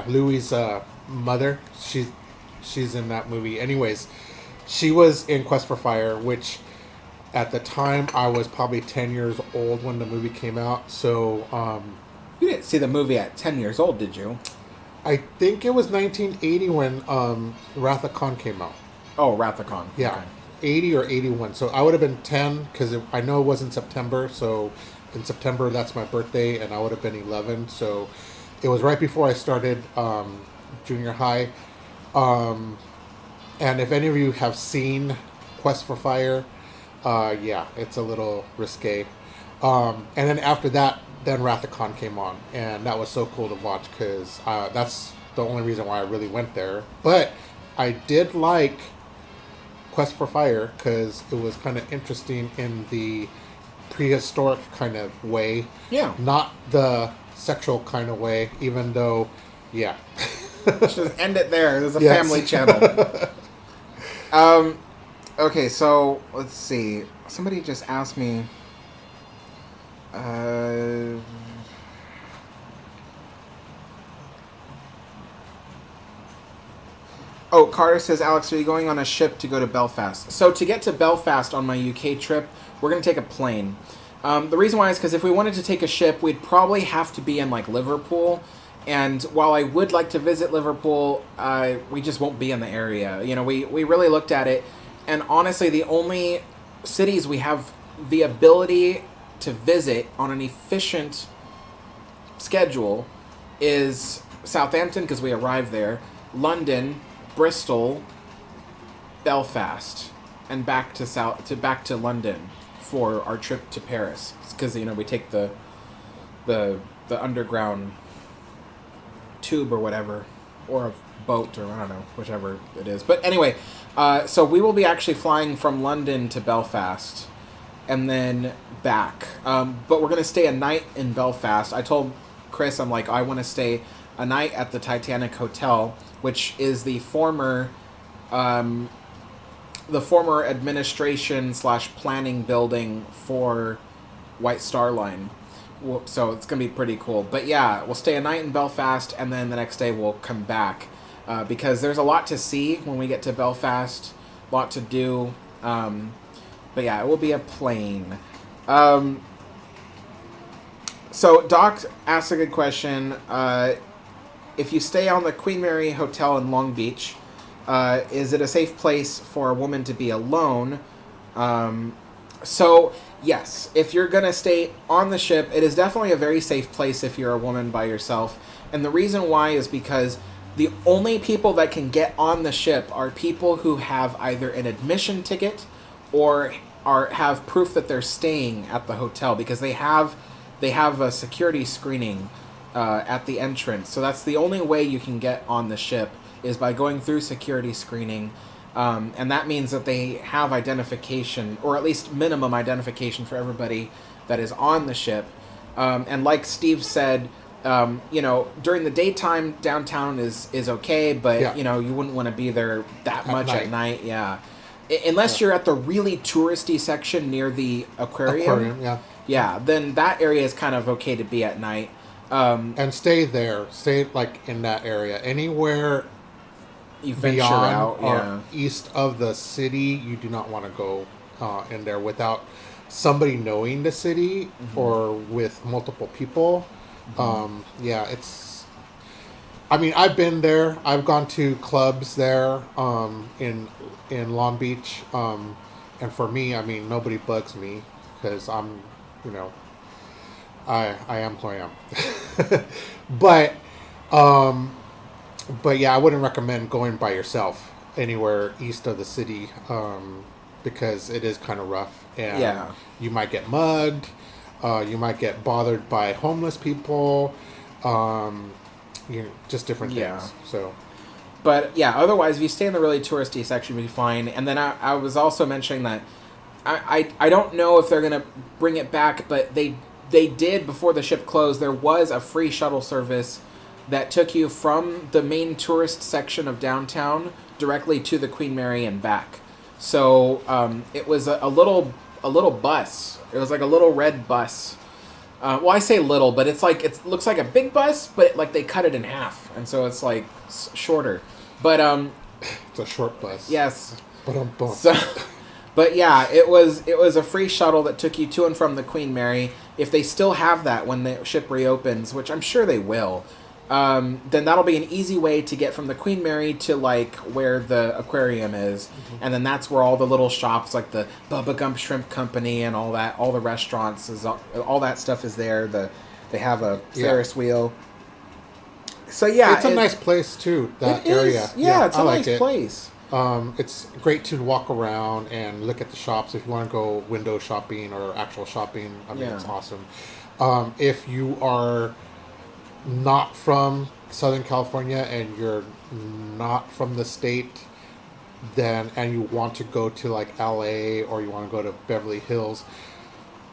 Louis' mother. She's in that movie. Anyways, she was in Quest for Fire, which at the time I was probably 10 years old when the movie came out. So You didn't see the movie at 10 years old, did you? I think it was 1980 when Wrath of Khan came out. Oh, Wrath of Khan. Yeah, Okay. 80 or 81. So I would have been 10 because I know it was in September. So in September, that's my birthday, and I would have been 11. So it was right before I started junior high. And if any of you have seen Quest for Fire, yeah, it's a little risque. And then after that, then Wrath of Khan came on, and that was so cool to watch because that's the only reason why I really went there. But I did like Quest for Fire because it was kind of interesting in the prehistoric kind of way. Yeah. Not the sexual kind of way, even though, yeah. Just end it there. There's a Yes. family channel. Okay, so let's see. Somebody just asked me. Oh, Carter says, Alex, are you going on a ship to go to Belfast? So to get to Belfast on my UK trip, we're going to take a plane. The reason why is because if we wanted to take a ship, we'd probably have to be in, like, Liverpool. And while I would like to visit Liverpool, we just won't be in the area. You know, we really looked at it. And honestly, the only cities we have the ability to visit on an efficient schedule is Southampton, because we arrived there, London, Bristol, Belfast, and back to London for our trip to Paris, because we take the underground tube or whatever, or a boat, or I don't know, whichever it is. But anyway, so we will be actually flying from London to Belfast and then back. But we're going to stay a night in Belfast. I told Chris, I'm like, I want to stay a night at the Titanic Hotel, which is the former administration / planning building for White Star Line. So it's going to be pretty cool. But yeah, we'll stay a night in Belfast, and then the next day we'll come back. Because there's a lot to see when we get to Belfast. A lot to do. But yeah, it will be a plane. So Doc asked a good question. If you stay on the Queen Mary Hotel in Long Beach, is it a safe place for a woman to be alone? So, yes, if you're going to stay on the ship, it is definitely a very safe place if you're a woman by yourself. And the reason why is because the only people that can get on the ship are people who have either an admission ticket or have proof that they're staying at the hotel, because they have a security screening at the entrance. So that's the only way you can get on the ship, is by going through security screening. And that means that they have identification, or at least minimum identification, for everybody that is on the ship. And like Steve said, during the daytime, downtown is okay, but, Yeah. you wouldn't want to be there that much night. at night. Yeah. Unless you're at the really touristy section near the aquarium. Yeah. Yeah, then that area is kind of okay to be at night. And stay there. Stay, like, in that area. Anywhere You venture beyond out, or yeah. east of the city, you do not want to go in there without somebody knowing the city or with multiple people. Yeah, it's. I mean, I've been there. I've gone to clubs there in Long Beach, and for me, I mean, nobody bugs me because I'm, you know, I am who I am. but but yeah, I wouldn't recommend going by yourself anywhere east of the city because it is kind of rough and Yeah. you might get mugged. You might get bothered by homeless people. Just different things. Yeah. So, But yeah, otherwise, if you stay in the really touristy section, you'll be fine. And then I was also mentioning that I don't know if they're gonna bring it back, but they did before the ship closed. There was a free shuttle service that took you from the main tourist section of downtown directly to the Queen Mary and back. So it was a little bus. It was like a little red bus. Well, I say little, but it's like it looks like a big bus, but like they cut it in half, and so it's like shorter. But it's a short bus. yes. Ba-dum-bum. So, but yeah, it was a free shuttle that took you to and from the Queen Mary. If they still have that when the ship reopens, which I'm sure they will, then that'll be an easy way to get from the Queen Mary to like where the aquarium is, and then that's where all the little shops like the Bubba Gump Shrimp Company and all the restaurants all that stuff is there. They have a Ferris wheel. So yeah, it's a nice place too. That it area, is. Yeah, it's a nice it. place. It's great to walk around and look at the shops if you want to go window shopping or actual shopping. I mean, it's awesome. If you are not from Southern California and you're not from the state, then and you want to go to like LA or you want to go to Beverly Hills,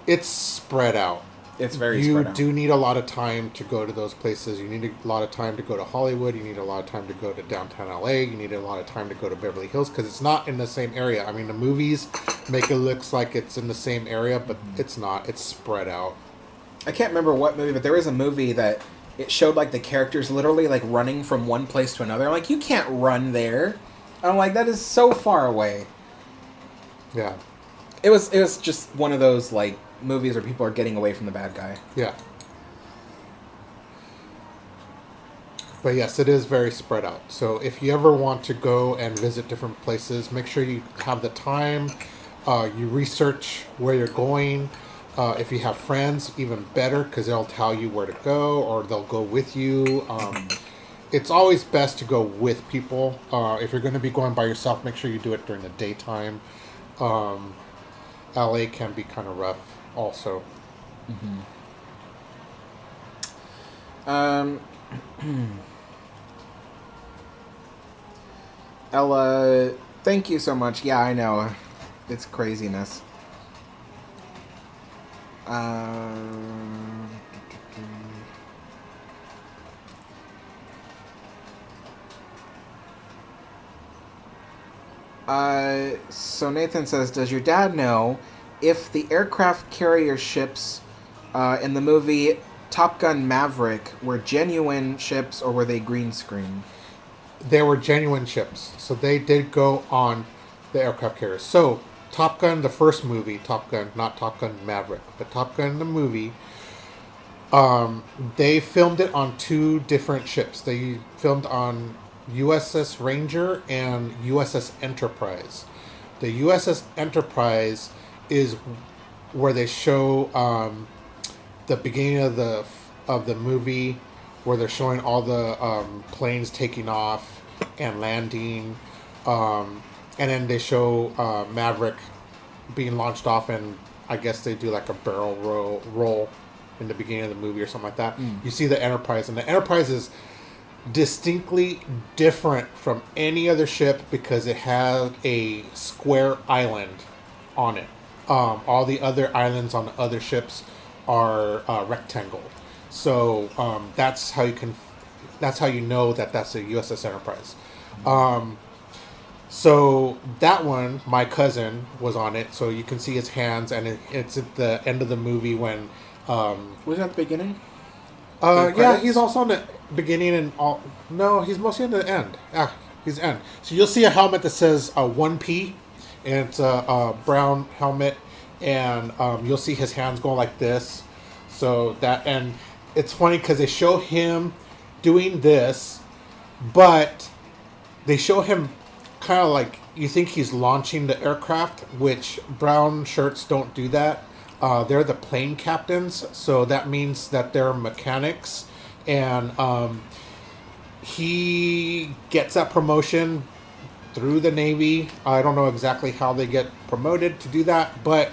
it's spread out. It's very spread out. You do need a lot of time to go to those places. You need a lot of time to go to Hollywood. You need a lot of time to go to downtown LA. You need a lot of time to go to Beverly Hills because it's not in the same area. I mean, the movies make it look like it's in the same area, but it's not. It's spread out. I can't remember what movie, but there was a movie that it showed like the characters literally like running from one place to another. I'm like, you can't run there. I'm like, that is so far away. Yeah. It was just one of those like movies where people are getting away from the bad guy. Yeah. But yes, it is very spread out. So if you ever want to go and visit different places, make sure you have the time. You research where you're going. If you have friends, even better, because they'll tell you where to go or they'll go with you. It's always best to go with people. If you're going to be going by yourself, make sure you do it during the daytime. LA can be kind of rough also. Ella, thank you so much. Yeah, I know. It's craziness. So Nathan says, does your dad know if the aircraft carrier ships in the movie Top Gun Maverick were genuine ships or were they green screen? They were genuine ships. So they did go on the aircraft carriers. So Top Gun, the first movie, Top Gun, not Top Gun Maverick, but Top Gun, the movie, they filmed it on two different ships. They filmed on USS Ranger and USS Enterprise. The USS Enterprise is where they show the beginning of the movie, where they're showing all the planes taking off and landing, and then they show Maverick being launched off, and I guess they do like a barrel roll in the beginning of the movie or something like that. You see the Enterprise, and the Enterprise is distinctly different from any other ship because it has a square island on it. All the other islands on the other ships are rectangle. So that's how you know that that's a USS Enterprise. So that one, my cousin was on it, so you can see his hands, and it's at the end of the movie when. Was that the beginning? Yeah, he's also on the beginning and all. No, he's mostly on the end. He's end. So you'll see a helmet that says 1P, and it's a brown helmet, and you'll see his hands going like this. So that, and it's funny because they show him doing this, but they show him kind of like you think he's launching the aircraft, which brown shirts don't do that. They're the plane captains, so that means that they're mechanics, and he gets that promotion through the Navy. I don't know exactly how they get promoted to do that, but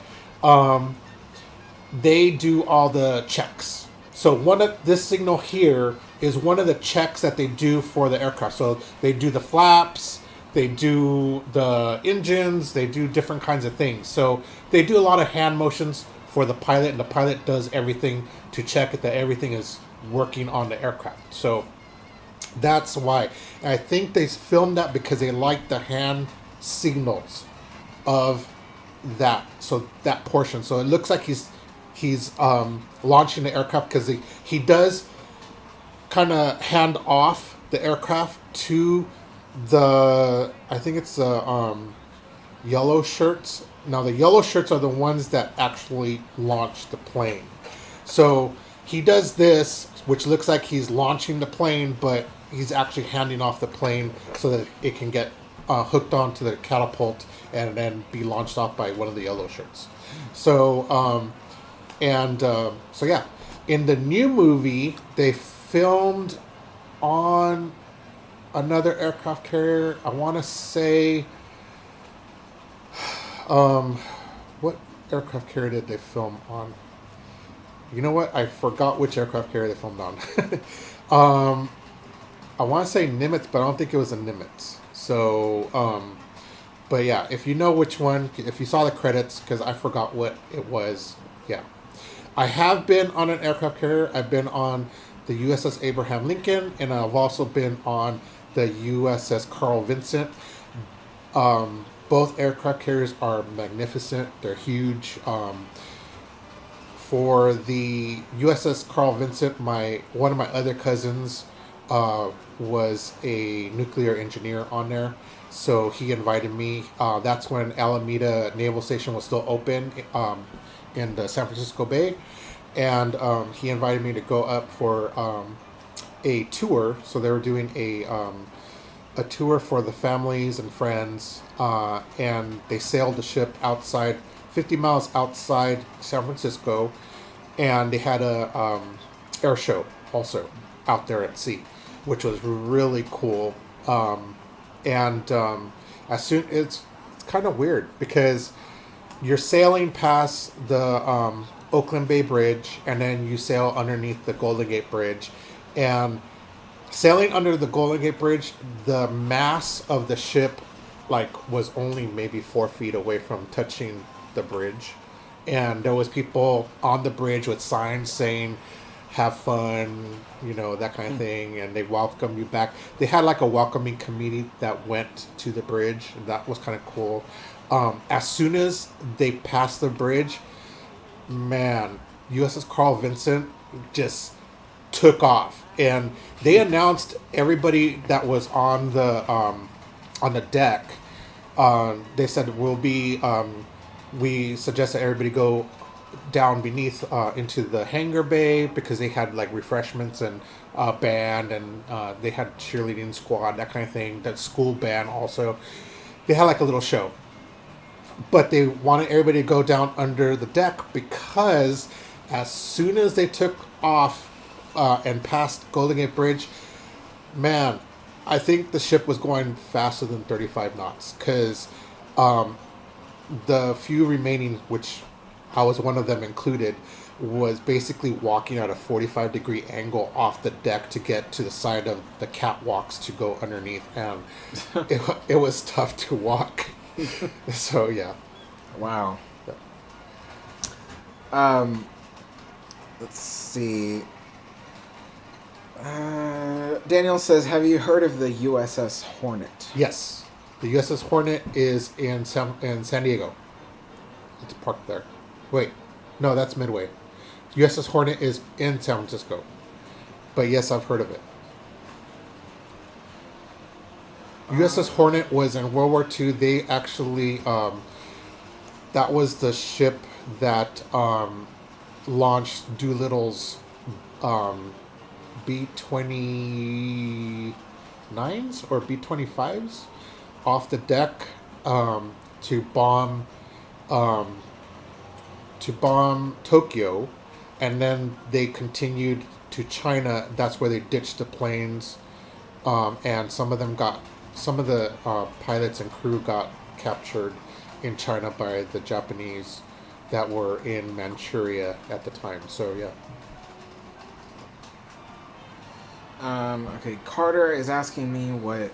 they do all the checks. So one of this signal here is one of the checks that they do for the aircraft. So they do the flaps, they do the engines, they do different kinds of things. So they do a lot of hand motions for the pilot, and the pilot does everything to check that everything is working on the aircraft. So that's why. And I think they filmed that because they like the hand signals of that. So that portion. So it looks like he's launching the aircraft because he does kind of hand off the aircraft to the, I think it's the yellow shirts. Now the yellow shirts are the ones that actually launch the plane. So he does this, which looks like he's launching the plane, but he's actually handing off the plane so that it can get hooked onto the catapult and then be launched off by one of the yellow shirts. So, so yeah, in the new movie, they filmed on another aircraft carrier. I want to say, what aircraft carrier did they film on? You know what? I forgot which aircraft carrier they filmed on. I want to say Nimitz, but I don't think it was a Nimitz. So, but yeah, if you know which one, if you saw the credits, because I forgot what it was, yeah. I have been on an aircraft carrier. I've been on the USS Abraham Lincoln, and I've also been on the USS Carl Vincent. Both aircraft carriers are magnificent. They're huge. For the USS Carl Vincent, one of my other cousins was a nuclear engineer on there, so he invited me. That's when Alameda Naval Station was still open in the San Francisco Bay, and he invited me to go up for a tour. So they were doing a tour for the families and friends, and they sailed the ship outside 50 miles outside San Francisco, and they had a air show also out there at sea, which was really cool. As soon it's kind of weird because you're sailing past the Oakland Bay Bridge, and then you sail underneath the Golden Gate Bridge, and sailing under the Golden Gate Bridge, the mass of the ship was only maybe 4 feet away from touching the bridge, and there was people on the bridge with signs saying have fun, that kind of thing, and they welcome you back. They had a welcoming committee that went to the bridge, and that was kind of cool. As soon as they passed the bridge, man, USS Carl Vincent just took off, and they announced everybody that was on the deck. They said we suggest that everybody go down beneath into the hangar bay because they had refreshments and band, and they had cheerleading squad, that kind of thing. That school band also. They had a little show, but they wanted everybody to go down under the deck because as soon as they took off and passed Golden Gate Bridge, man, I think the ship was going faster than 35 knots because the few remaining, which I was one of them included, was basically walking at a 45-degree angle off the deck to get to the side of the catwalks to go underneath, and it was tough to walk. So yeah. Wow. Let's see. Daniel says, have you heard of the USS Hornet? Yes. The USS Hornet is in San Diego. It's parked there. Wait. No, that's Midway. USS Hornet is in San Francisco. But yes, I've heard of it. USS Hornet was in World War II. They actually, that was the ship that launched Doolittle's B-29s or B-25s off the deck to bomb Tokyo, and then they continued to China. That's where they ditched the planes, and some of the pilots and crew got captured in China by the Japanese that were in Manchuria at the time. So yeah. Okay, Carter is asking me what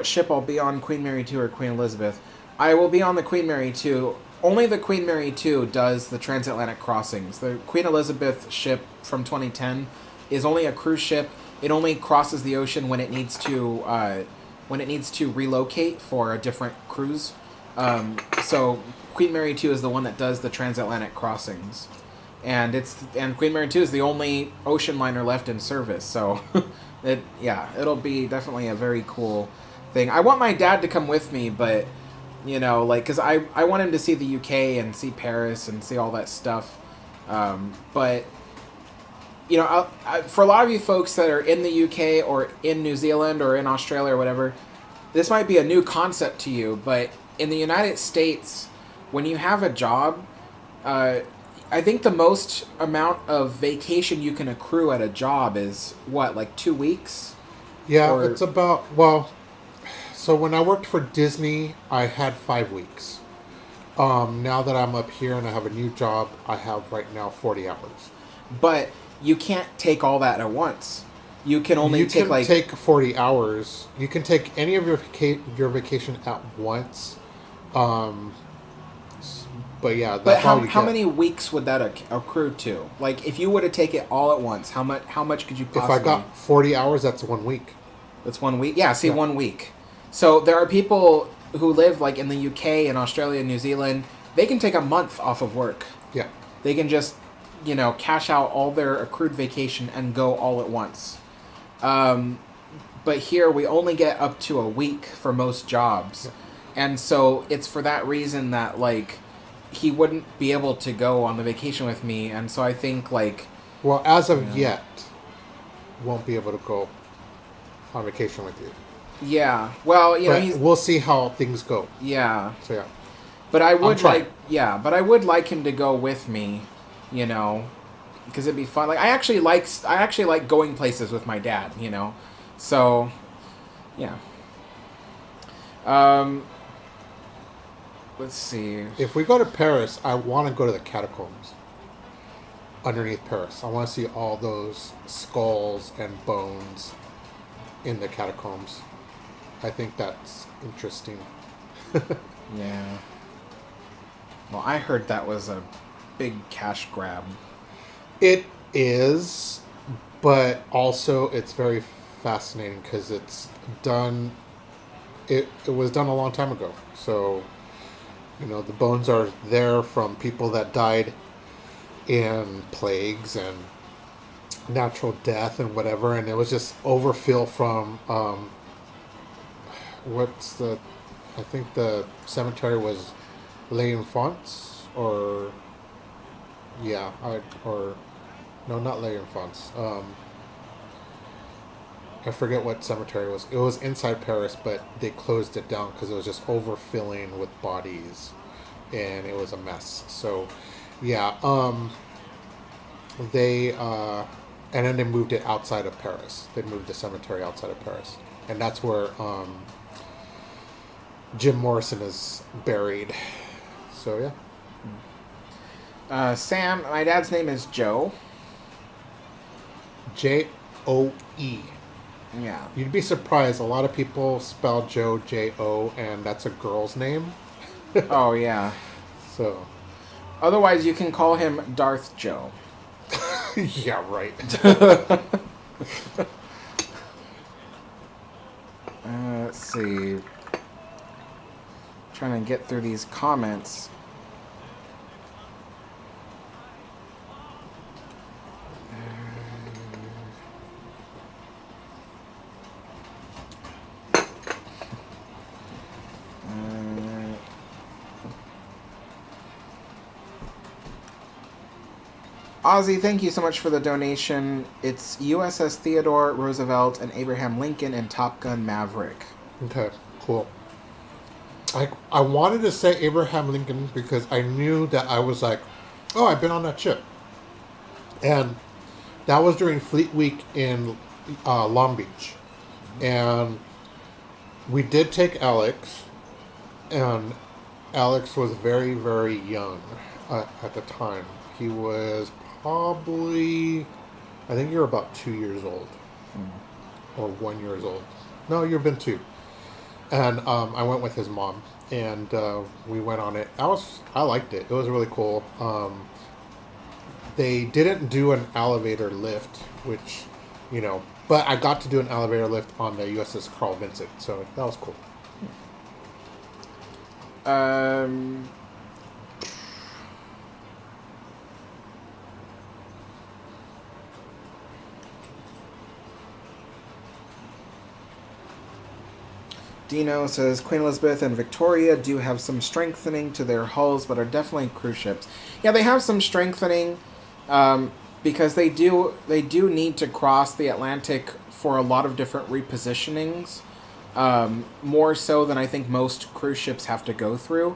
ship I'll be on, Queen Mary 2 or Queen Elizabeth. I will be on the Queen Mary 2. Only the Queen Mary 2 does the transatlantic crossings. The Queen Elizabeth ship from 2010 is only a cruise ship. It only crosses the ocean when it needs to relocate for a different cruise. So Queen Mary 2 is the one that does the transatlantic crossings. And Queen Mary 2 is the only ocean liner left in service. So it'll be definitely a very cool thing. I want my dad to come with me, but because I want him to see the UK and see Paris and see all that stuff. But for a lot of you folks that are in the UK or in New Zealand or in Australia or whatever, this might be a new concept to you. But in the United States, when you have a job, I think the most amount of vacation you can accrue at a job is like 2 weeks? Yeah, it's about, so when I worked for Disney, I had 5 weeks. Now that I'm up here and I have a new job, I have right now 40 hours. But you can't take all that at once. You can only take 40 hours. You can take any of your vacation at once. But yeah, that's how many weeks would that accrue to? Like, if you were to take it all at once, how much could you possibly... If I got 40 hours, that's 1 week. That's 1 week? Yeah, 1 week. So there are people who live, like, in the UK and Australia and New Zealand. They can take a month off of work. Yeah. They can just, cash out all their accrued vacation and go all at once. But here, we only get up to a week for most jobs. Yeah. And so it's for that reason that, like... he wouldn't be able to go on the vacation with me, and so I think, like... Well, as of yet, won't be able to go on vacation with you. Yeah, well, we'll see how things go. Yeah. So, yeah. But I would like him to go with me, because it'd be fun. Like, I actually like going places with my dad, So, yeah. Let's see. If we go to Paris, I want to go to the catacombs underneath Paris. I want to see all those skulls and bones in the catacombs. I think that's interesting. Yeah. Well, I heard that was a big cash grab. It is, but also it's very fascinating because it's done... It was done a long time ago, so... the bones are there from people that died in plagues and natural death and whatever, and it was just overfill from I think the cemetery was Les Enfants, or not Les Enfants. I forget what cemetery it was. It was inside Paris, but they closed it down because it was just overfilling with bodies, and it was a mess. So, yeah, and then they moved it outside of Paris. They moved the cemetery outside of Paris, and that's where Jim Morrison is buried. So, yeah. Sam, my dad's name is Joe. Joe. Yeah. You'd be surprised. A lot of people spell Joe J-O, and that's a girl's name. Oh, yeah. So. Otherwise, you can call him Darth Joe. Yeah, right. Let's see. Trying to get through these comments. Ozzy, thank you so much for the donation. It's USS Theodore Roosevelt and Abraham Lincoln and Top Gun Maverick. Okay, cool. I wanted to say Abraham Lincoln because I knew that I was like, oh, I've been on that ship. And that was during Fleet Week in Long Beach. And we did take Alex, and Alex was very, very young at the time. He was probably, I think you're about 2 years old. Or 1 year old. No, you've been 2. And I went with his mom, and we went on it. I liked it. It was really cool. They didn't do an elevator lift, which, but I got to do an elevator lift on the USS Carl Vincent, so that was cool. Dino says Queen Elizabeth and Victoria do have some strengthening to their hulls, but are definitely cruise ships. Yeah, they have some strengthening because they do need to cross the Atlantic for a lot of different repositionings, more so than I think most cruise ships have to go through.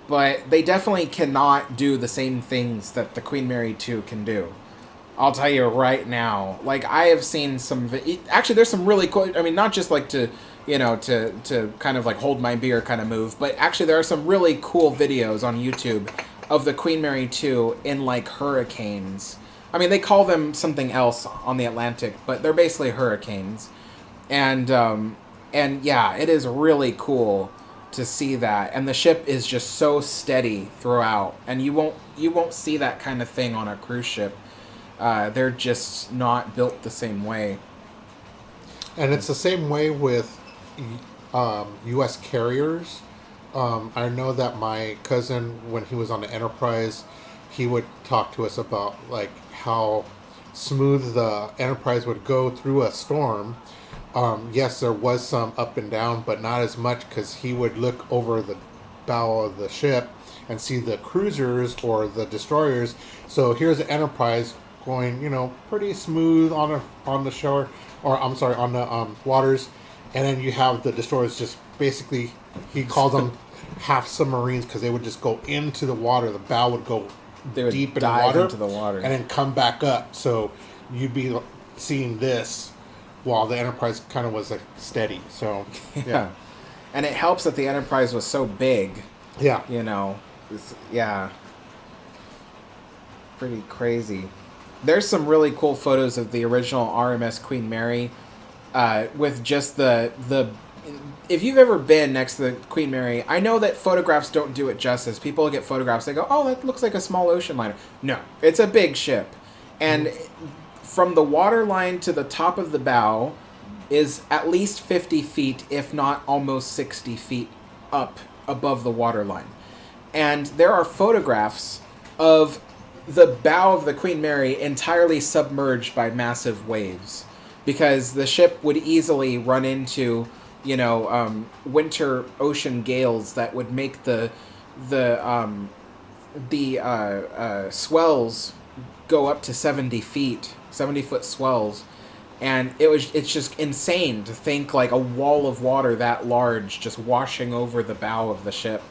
But they definitely cannot do the same things that the Queen Mary 2 can do. I'll tell you right now. Like, I have seen some... Actually, there's some really cool... I mean, not just like to kind of like hold my beer kind of move, but actually there are some really cool videos on YouTube of the Queen Mary 2 in like hurricanes. I mean, they call them something else on the Atlantic, but they're basically hurricanes. And yeah, it is really cool to see that. And the ship is just so steady throughout, and you won't see that kind of thing on a cruise ship. They're just not built the same way. And it's the same way with U.S. carriers. I know that my cousin, when he was on the Enterprise, he would talk to us about like how smooth the Enterprise would go through a storm. Yes, there was some up and down, but not as much, because he would look over the bow of the ship and see the cruisers or the destroyers. So here's the Enterprise going, pretty smooth on the shore, or I'm sorry, on the waters. And then you have the destroyers just basically, he called them half submarines, because they would just go into the water. The bow would go deep in the water, and then come back up. So you'd be seeing this while the Enterprise kind of was like steady. So yeah. And it helps that the Enterprise was so big. Yeah. Yeah. Pretty crazy. There's some really cool photos of the original RMS Queen Mary. With just the if you've ever been next to the Queen Mary, I know that photographs don't do it justice. People get photographs, they go, oh, that looks like a small ocean liner. No, it's a big ship. And from the water line to the top of the bow is at least 50 feet, if not almost 60 feet up above the water line. And there are photographs of the bow of the Queen Mary entirely submerged by massive waves, because the ship would easily run into, winter ocean gales that would make the swells go up to 70-foot swells. And it's just insane to think like a wall of water that large just washing over the bow of the ship.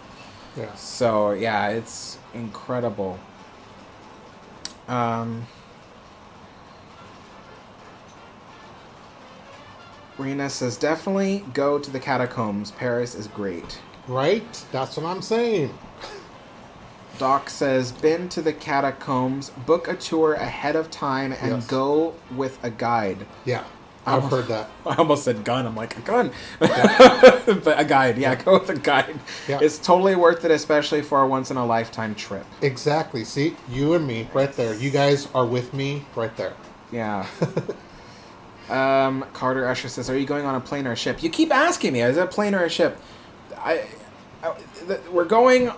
Yeah. So yeah, it's incredible. Rena says, definitely go to the catacombs. Paris is great. Right? That's what I'm saying. Doc says, been to the catacombs. Book a tour ahead of time and go with a guide. Yeah, I've heard that. I almost said gun. I'm like, a gun. Yeah. But a guide. Yeah, go with a guide. Yeah. It's totally worth it, especially for a once-in-a-lifetime trip. Exactly. See, you and me right there. You guys are with me right there. Yeah. Carter Usher says, are you going on a plane or a ship? You keep asking me, is it a plane or a ship? We're going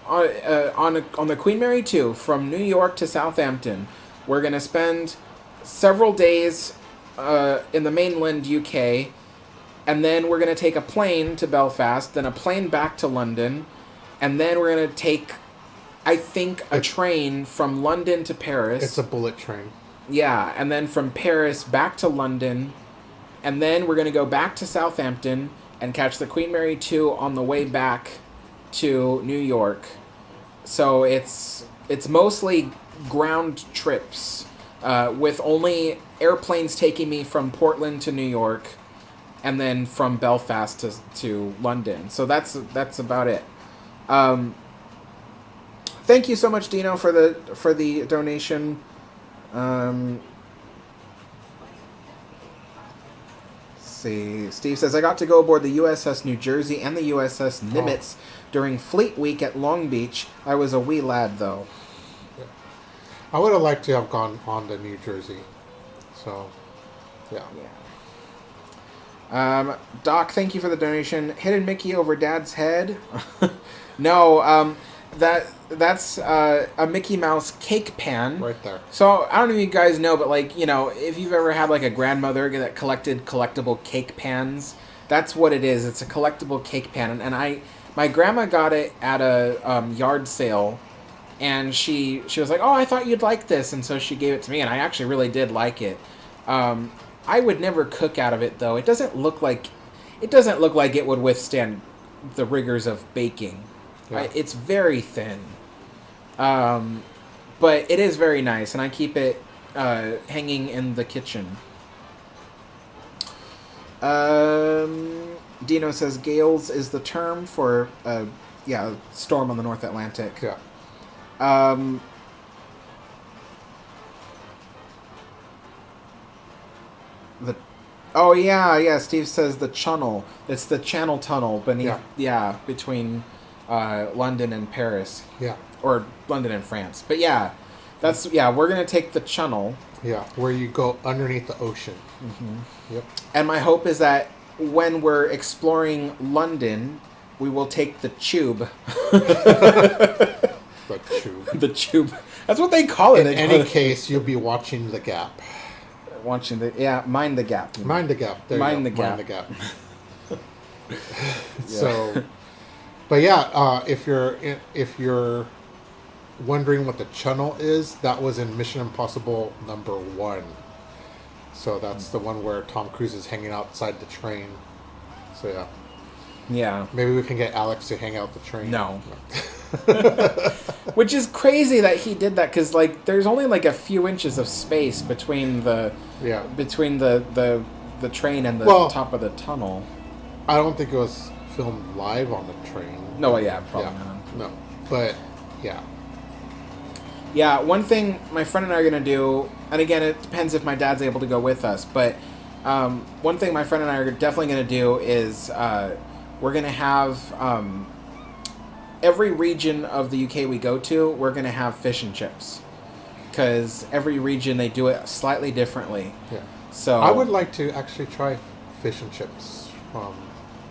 on the Queen Mary 2 from New York to Southampton. We're going to spend several days in the mainland UK, and then we're going to take a plane to Belfast, then a plane back to London, and then we're going to take I think, a train from London to Paris. It's a bullet train. Yeah, and then from Paris back to London, and then we're going to go back to Southampton and catch the Queen Mary 2 on the way back to New York. So it's mostly ground trips, with only airplanes taking me from Portland to New York, and then from Belfast to London. So that's about it. Thank you so much, Dino, for the donation. Let's see. Steve says, I got to go aboard the USS New Jersey and the USS Nimitz during Fleet Week at Long Beach. I was a wee lad, though. I would have liked to have gone on to New Jersey. So, yeah. Doc, thank you for the donation. Hidden Mickey over Dad's head. No, that's a Mickey Mouse cake pan. Right there. So, I don't know if you guys know, but, like, you know, if you've ever had, like, a grandmother that collected collectible cake pans, that's what it is. It's a collectible cake pan. And my grandma got it at a yard sale, and she was like, oh, I thought you'd like this. And so she gave it to me, and I actually really did like it. I would never cook out of it, though. It doesn't look like it would withstand the rigors of baking. Yeah. It's very thin. But it is very nice, and I keep it hanging in the kitchen. Dino says gales is the term for storm on the North Atlantic. Yeah. Steve says the channel. It's the Channel Tunnel beneath. Yeah, between London and Paris. Yeah. Or London and France. But we're gonna take the channel. Yeah, where you go underneath the ocean. Mm-hmm. Yep. And my hope is that when we're exploring London, we will take the tube. The tube. The tube. That's what they call it. In any case, you'll be watching the gap. Mind the gap. Mind the gap. There Mind you go. the gap. Mind the gap. So, but yeah, if you're wondering what the channel is, that was in Mission Impossible #1. So that's the one where Tom Cruise is hanging outside the train. So yeah. Yeah. Maybe we can get Alex to hang out the train. No. Which is crazy that he did that, because like there's only like a few inches of space between the train and the top of the tunnel. I don't think it was filmed live on the train. No, probably not. No, but yeah. Yeah, one thing my friend and I are going to do, and again, it depends if my dad's able to go with us, but one thing my friend and I are definitely going to do is we're going to have every region of the UK we go to, we're going to have fish and chips. Because every region, they do it slightly differently. Yeah. So I would like to actually try fish and chips from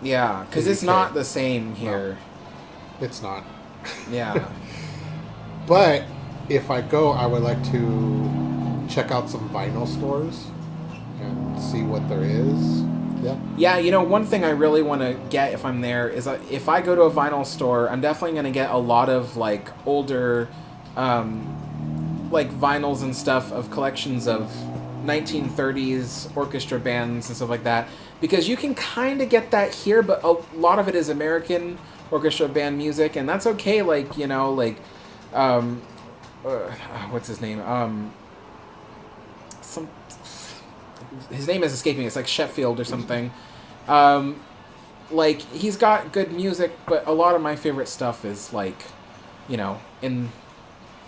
because it's not the same here. No, it's not. Yeah. But if I go, I would like to check out some vinyl stores and see what there is. Yeah. Yeah, one thing I really want to get if I'm there is if I go to a vinyl store, I'm definitely going to get a lot of like older like vinyls and stuff of collections of 1930s orchestra bands and stuff like that, because you can kind of get that here, but a lot of it is American orchestra band music, and that's okay. Like what's his name? His name is escaping me. It's like Sheffield or something. Like he's got good music, but a lot of my favorite stuff is like, in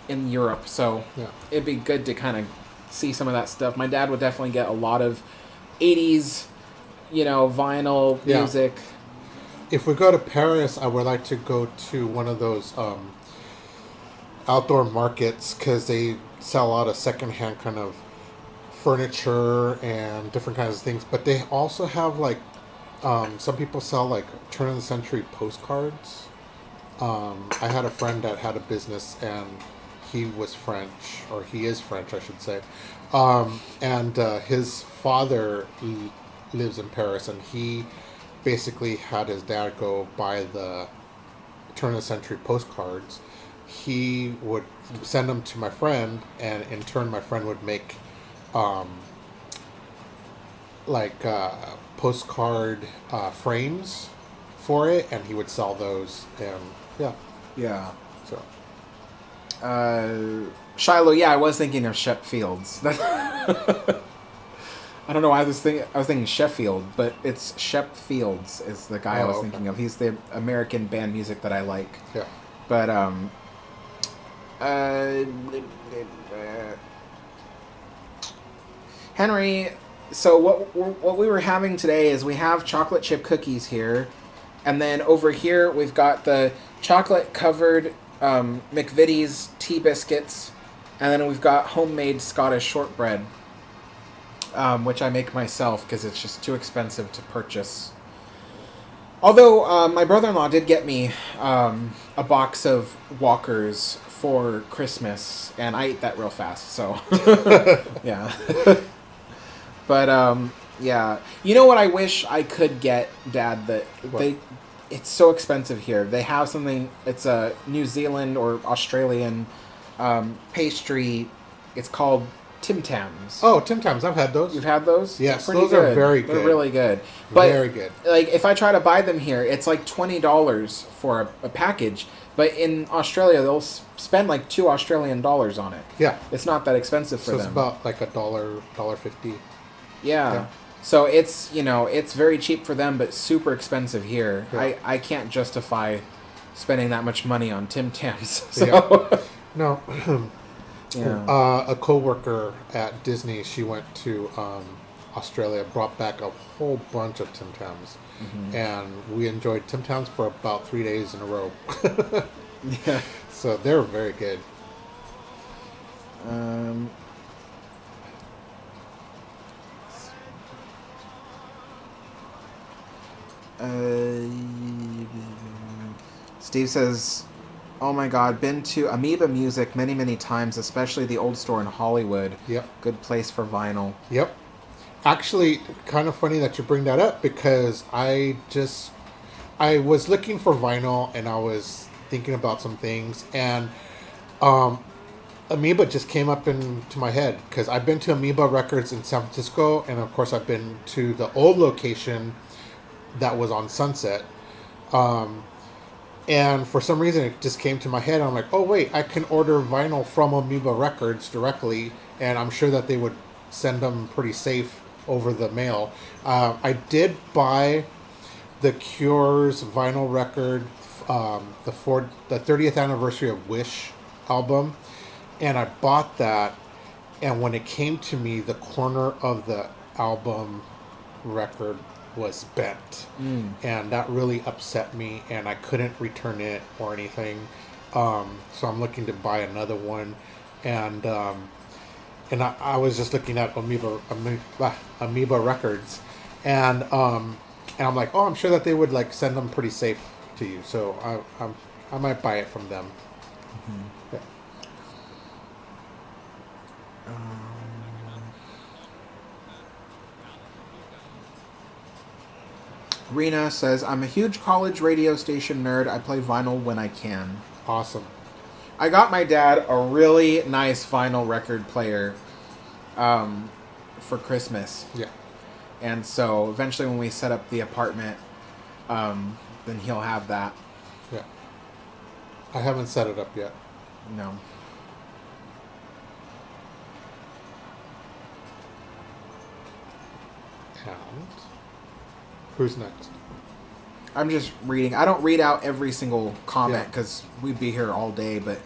Europe. So it'd be good to kind of see some of that stuff. My dad would definitely get a lot of 80s, vinyl music. If we go to Paris, I would like to go to one of those outdoor markets, because they sell a lot of secondhand kind of furniture and different kinds of things. But they also have like some people sell like turn of the century postcards. I had a friend that had a business, and he was French, or he is French, I should say. And his father lives in Paris, and he basically had his dad go buy the turn of the century postcards, he would send them to my friend, and in turn, my friend would make like postcard frames for it, and he would sell those, and Yeah. so Shiloh, yeah, I was thinking of Shep Fields. I don't know why I was thinking Sheffield, but it's Shep Fields is the guy I was thinking of. He's the American band music that I like. Yeah. But Henry, so what we were having today is we have chocolate chip cookies here, and then over here we've got the chocolate covered McVitie's tea biscuits, and then we've got homemade Scottish shortbread, which I make myself because it's just too expensive to purchase. Although my brother-in-law did get me a box of Walkers for Christmas, and I ate that real fast, so yeah. But yeah, you know what I wish I could get, Dad? It's so expensive here. They have something. It's a New Zealand or Australian pastry. It's called Tim Tams. Oh, Tim Tams. I've had those. You've had those? Yes, Pretty those good. are very good. They're really good. But, very good. Like, if I try to buy them here, it's like $20 for a package. But in Australia, they'll spend like $2 Australian on it. Yeah. It's not that expensive for them. So it's about like $1.50. Yeah. So it's, it's very cheap for them, but super expensive here. Yeah. I can't justify spending that much money on Tim Tams. So. Yeah. No. Yeah. A coworker at Disney, she went to Australia, brought back a whole bunch of Tim Tams, and we enjoyed Tim Tams for about 3 days in a row. Yeah. So they're very good. Steve says, "Oh my God, been to Amoeba Music many, many times, especially the old store in Hollywood. Yep. Good place for vinyl." Yep. Actually, kind of funny that you bring that up, because I was looking for vinyl, and I was thinking about some things, and Amoeba just came up into my head, because I've been to Amoeba Records in San Francisco, and of course I've been to the old location that was on Sunset. And for some reason, it just came to my head. I'm like, oh, wait, I can order vinyl from Amoeba Records directly, and I'm sure that they would send them pretty safe over the mail. I did buy the Cure's vinyl record, the 30th anniversary of Wish album, and I bought that, and when it came to me, the corner of the album record was bent, and that really upset me, and I couldn't return it or anything, so I'm looking to buy another one, and I was just looking at Amoeba Records, and I'm like, oh, I'm sure that they would like send them pretty safe to you, so I might buy it from them. Yeah. Rena says, "I'm a huge college radio station nerd. I play vinyl when I can." Awesome. I got my dad a really nice vinyl record player for Christmas. Yeah. And so eventually when we set up the apartment, then he'll have that. Yeah. I haven't set it up yet. No. And who's next? I'm just reading. I don't read out every single comment Yeah. because we'd be here all day, but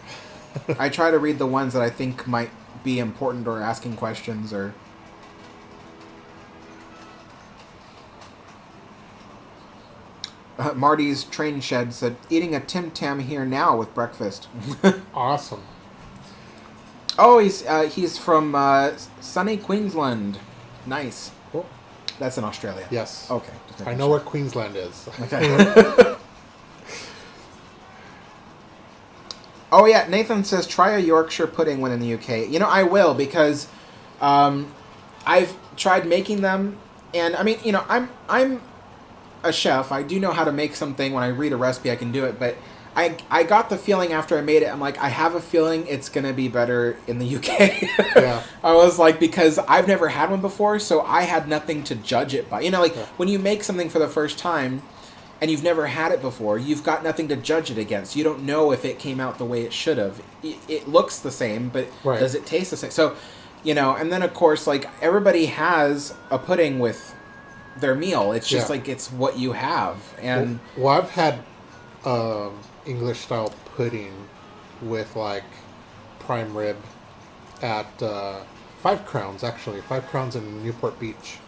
I try to read the ones that I think might be important or asking questions or... Marty's Train Shed said, "Eating a Tim Tam here now with breakfast." Awesome. Oh, he's from sunny Queensland. Nice. Cool. That's in Australia. Yes. Okay. I know where Queensland is. Okay. Oh yeah, Nathan says try a Yorkshire pudding when in the UK. You know, I will, because I've tried making them, and I mean, I'm a chef. I do know how to make something. When I read a recipe, I can do it, but I got the feeling after I made it, I'm like, I have a feeling it's going to be better in the UK. Yeah. I was like, because I've never had one before, so I had nothing to judge it by. You know, like, when you make something for the first time, and you've never had it before, you've got nothing to judge it against. You don't know if it came out the way it should have. It looks the same, but does it taste the same? So, you know, and then, of course, like, everybody has a pudding with their meal. It's just like, it's what you have. And well, I've had English style pudding with like prime rib at 5 Crowns, actually 5 Crowns in Newport Beach.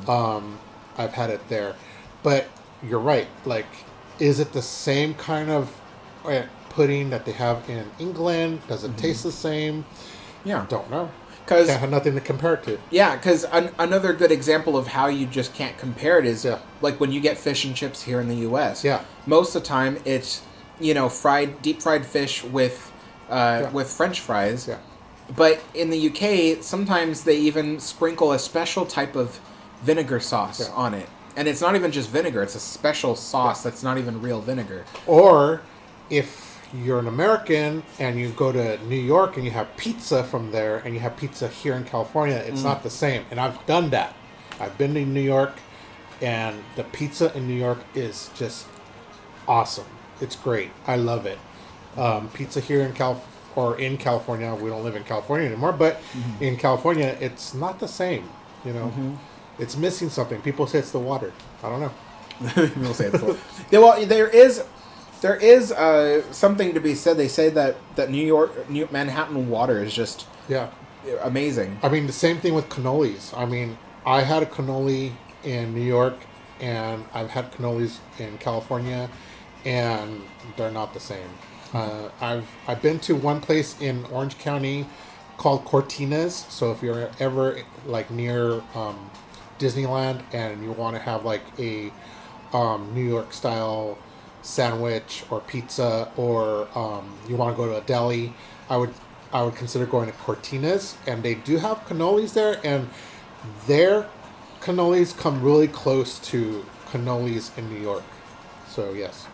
I've had it there, but you're right, like, is it the same kind of pudding that they have in England? Does it taste the same? Don't know, because I have nothing to compare it to. Because another good example of how you just can't compare it is like when you get fish and chips here in the US. Most of the time it's, you know, deep fried fish with French fries. But in the UK, sometimes they even sprinkle a special type of vinegar sauce on it. And it's not even just vinegar, it's a special sauce that's not even real vinegar. Or if you're an American and you go to New York and you have pizza from there and you have pizza here in California, it's not the same. And I've done that. I've been to New York, and the pizza in New York is just awesome. It's great. I love it. Pizza here in California, we don't live in California anymore, but in California, it's not the same, you know. It's missing something. People say it's the water. I don't know. People say it's the water. Well, there is something to be said. They say that Manhattan water is just amazing. I mean, the same thing with cannolis. I mean, I had a cannoli in New York, and I've had cannolis in California, and they're not the same. I've been to one place in Orange County called Cortina's. So if you're ever like near Disneyland and you want to have like a New York style sandwich or pizza, or you want to go to a deli, I would consider going to Cortina's, and they do have cannolis there, and their cannolis come really close to cannolis in New York. So yes.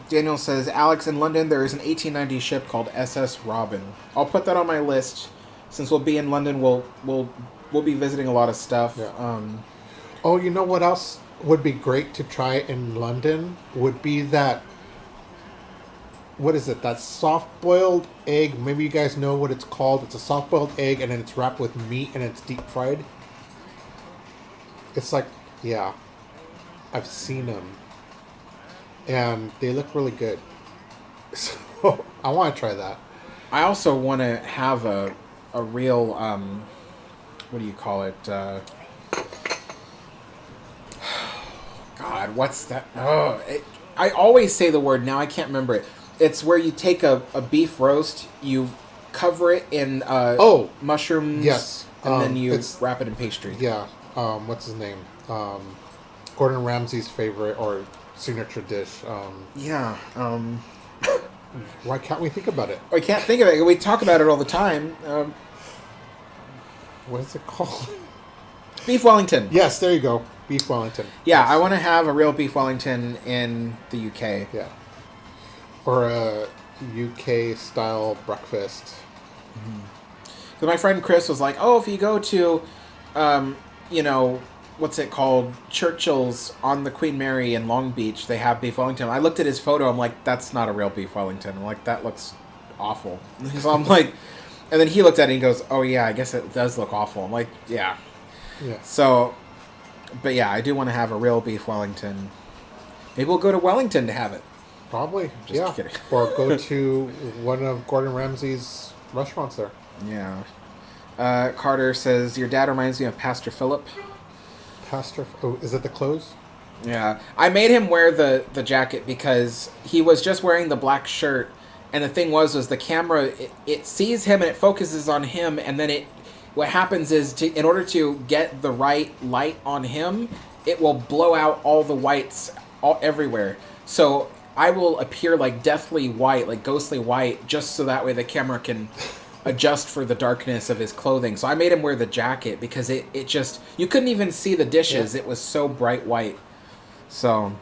Daniel says, Alex, in London there is an 1890 ship called SS Robin. I'll put that on my list. Since we'll be in London, we'll be visiting a lot of stuff. Oh, you know what else would be great to try in London? Would be that, what is it? That soft-boiled egg. Maybe you guys know what it's called. It's a soft-boiled egg, and then it's wrapped with meat, and it's deep-fried. It's like, I've seen them. And they look really good. So I want to try that. I also want to have a real, what do you call it? God, what's that? I always say the word, now I can't remember it. It's where you take a beef roast, you cover it in mushrooms, and then you wrap it in pastry. What's his name? Gordon Ramsay's favorite or signature dish. Why can't we think about it? I can't think of it. We talk about it all the time. What is it called? Beef Wellington. Yes, there you go. Beef Wellington. Yeah, yes. I want to have a real beef Wellington in the UK. Yeah. Or a UK style breakfast. Because my friend Chris was like, if you go to, what's it called? Churchill's on the Queen Mary in Long Beach, they have beef Wellington. I looked at his photo, I'm like, that's not a real beef Wellington. I'm like, that looks awful. So I'm like, and then he looked at it and he goes, oh yeah, I guess it does look awful. I'm like, yeah. So, but yeah, I do want to have a real beef Wellington. Maybe we'll go to Wellington to have it. Probably, Just kidding. Or go to one of Gordon Ramsay's restaurants there. Yeah. Carter says, your dad reminds me of Pastor Philip. Is it the clothes? Yeah. I made him wear the jacket because he was just wearing the black shirt, and the thing was the camera, it sees him and it focuses on him, and then what happens is, in order to get the right light on him, it will blow out all the whites everywhere. So I will appear like deathly white, like ghostly white, just so that way the camera can adjust for the darkness of his clothing. So I made him wear the jacket because it just, you couldn't even see the dishes. It was so bright white. So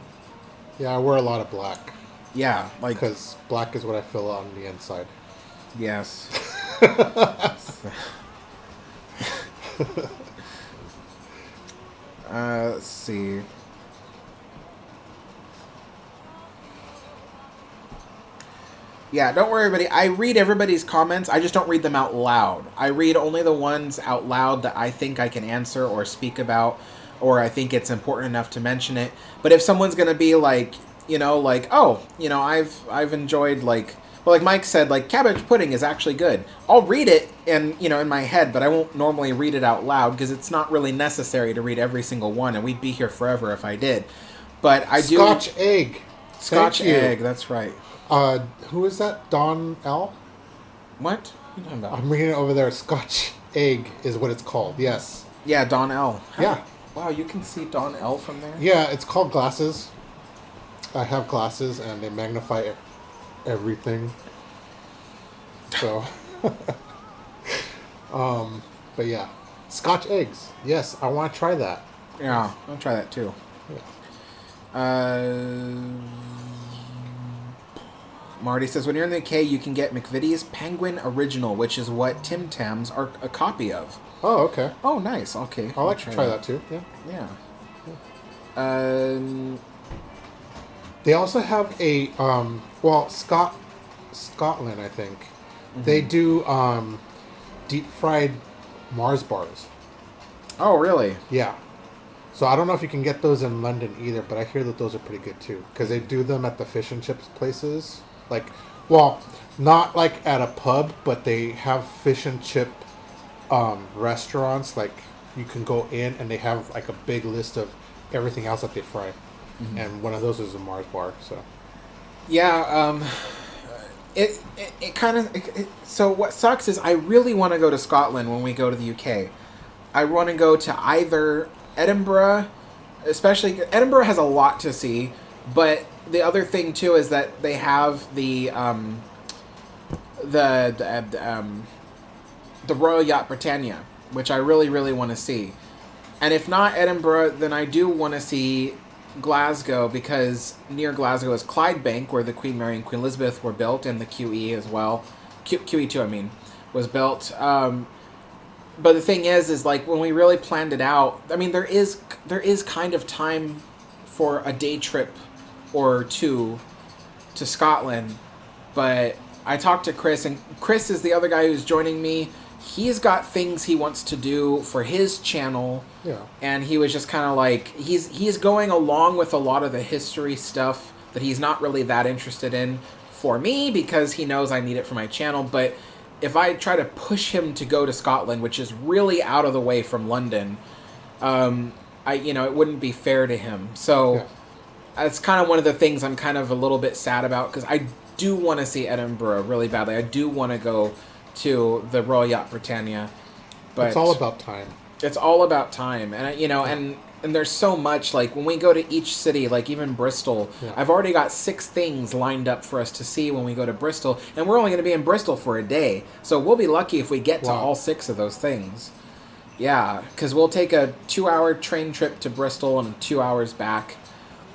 Yeah, I wear a lot of black Yeah, like because black is what I feel on the inside. yes. Let's see. Yeah, don't worry, everybody. I read everybody's comments. I just don't read them out loud. I read only the ones out loud that I think I can answer or speak about, or I think it's important enough to mention it. But if someone's gonna be like, like, oh, I've enjoyed like, well, like Mike said, like cabbage pudding is actually good. I'll read it and in my head, but I won't normally read it out loud because it's not really necessary to read every single one, and we'd be here forever if I did. But I do. Scotch egg. Scotch Thank you. egg. That's right. Who is that? Don L? What? What are you talking about? I'm reading it over there. Scotch egg is what it's called. Yes. Yeah, Don L. Yeah. Wow, you can see Don L from there? Yeah, it's called glasses. I have glasses and they magnify everything. So, but yeah, Scotch eggs. Yes, I want to try that. Yeah, I'll try that too. Marty says, when you're in the UK, you can get McVitie's Penguin Original, which is what Tim Tams are a copy of. Oh, okay. Oh, nice. Okay. I'd like to try that too. Yeah. Yeah. They also have a Scotland, I think. Mm-hmm. They do deep fried Mars bars. Oh, really? Yeah. So I don't know if you can get those in London either, but I hear that those are pretty good too because they do them at the fish and chips places. Like, well, not like at a pub, but they have fish and chip restaurants. Like, you can go in and they have like a big list of everything else that they fry, and one of those is a Mars bar. So, yeah, it kind of. So what sucks is I really want to go to Scotland when we go to the UK. I want to go to either Edinburgh, especially Edinburgh has a lot to see, but the other thing too is that they have the Royal Yacht Britannia, which I really, really want to see. And if not Edinburgh, then I do want to see Glasgow, because near Glasgow is Clydebank, where the Queen Mary and Queen Elizabeth were built, and the QE as well. QE2, I mean, was built. But the thing is like when we really planned it out, I mean, there is kind of time for a day trip or two to Scotland, but I talked to Chris, and Chris is the other guy who's joining me. He's got things he wants to do for his channel, and he was just kind of like, he's going along with a lot of the history stuff that he's not really that interested in for me, because he knows I need it for my channel. But if I try to push him to go to Scotland, which is really out of the way from London, it wouldn't be fair to him. So it's kind of one of the things I'm kind of a little bit sad about, because I do want to see Edinburgh really badly. I do want to go to the Royal Yacht Britannia, but it's all about time. It's all about time, and and there's so much, like when we go to each city, like even Bristol, I've already got 6 things lined up for us to see when we go to Bristol, and we're only going to be in Bristol for a day, so we'll be lucky if we get to all 6 of those things. Yeah, because we'll take a 2-hour train trip to Bristol and 2 hours back,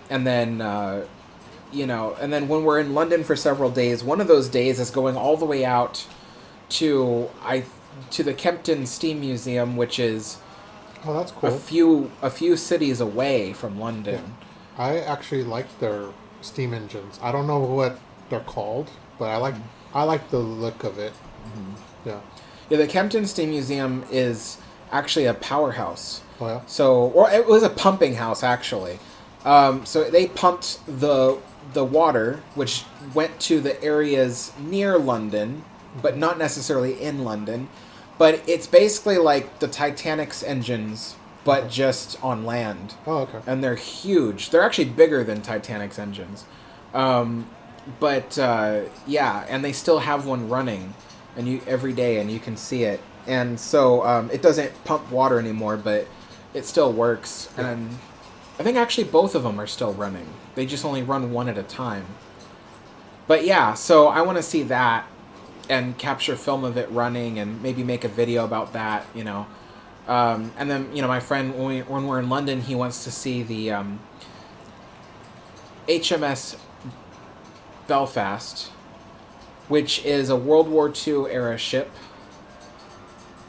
and then and then when we're in London for several days, one of those days is going all the way out to the Kempton Steam Museum, which is that's cool. a few cities away from London. Yeah. I actually like their steam engines. I don't know what they're called, but I like the look of it. Mm-hmm. Yeah, the Kempton Steam Museum is actually a powerhouse. Oh yeah. Or it was a pumping house actually. So they pumped the water, which went to the areas near London, but not necessarily in London. But it's basically like the Titanic's engines, but just on land. Oh, okay. And they're huge. They're actually bigger than Titanic's engines. And they still have one running every day, and you can see it. And so it doesn't pump water anymore, but it still works. Yeah. And I think actually both of them are still running. They just only run one at a time. But yeah, so I want to see that and capture film of it running and maybe make a video about that, and then my friend, when we're in London, he wants to see the HMS Belfast, which is a World War II era ship.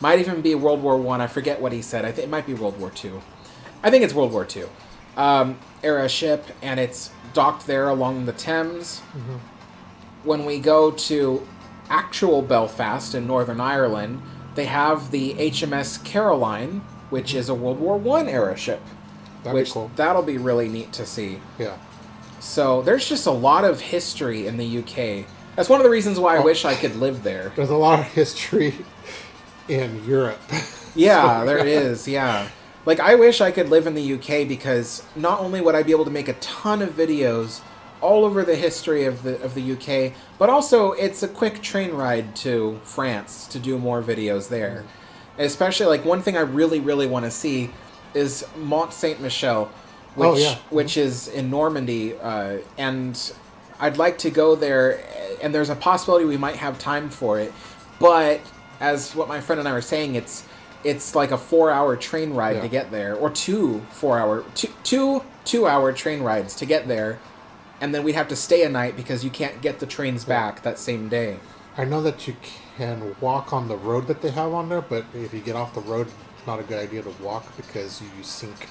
Might even be World War One. I forget what he said. I think it might be World War II. I think it's World War II era ship, and it's docked there along the Thames. Mm-hmm. When we go to actual Belfast in Northern Ireland, they have the HMS Caroline, which is a World War One era ship. That'd be cool. That'll be really neat to see. Yeah. So there's just a lot of history in the UK. That's one of the reasons why I wish I could live there. There's a lot of history in Europe. Yeah, there is, yeah. Like, I wish I could live in the UK because not only would I be able to make a ton of videos all over the history of the UK, but also it's a quick train ride to France to do more videos there. Especially, like, one thing I really, really want to see is Mont Saint-Michel, which is in Normandy, and I'd like to go there, and there's a possibility we might have time for it, but as what my friend and I were saying, it's like a 4-hour train ride to get there, or two 2-hour train rides to get there, and then we'd have to stay a night because you can't get the trains back that same day. I know that you can walk on the road that they have on there, but if you get off the road, it's not a good idea to walk because you sink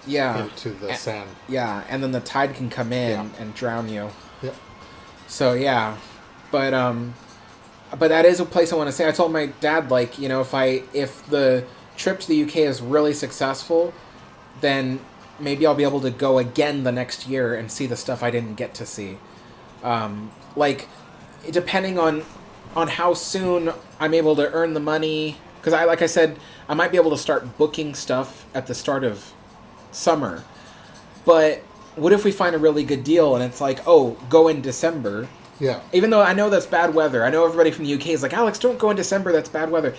into the sand. Yeah, and then the tide can come in and drown you. Yep. So but that is a place I want to say. I told my dad, like, you know, if the trip to the UK is really successful, then maybe I'll be able to go again the next year and see the stuff I didn't get to see. Like, depending on how soon I'm able to earn the money, because like I said, I might be able to start booking stuff at the start of summer. But what if we find a really good deal and it's like, oh, go in December? Yeah. Even though I know that's bad weather. I know everybody from the UK is like, Alex, don't go in December, that's bad weather.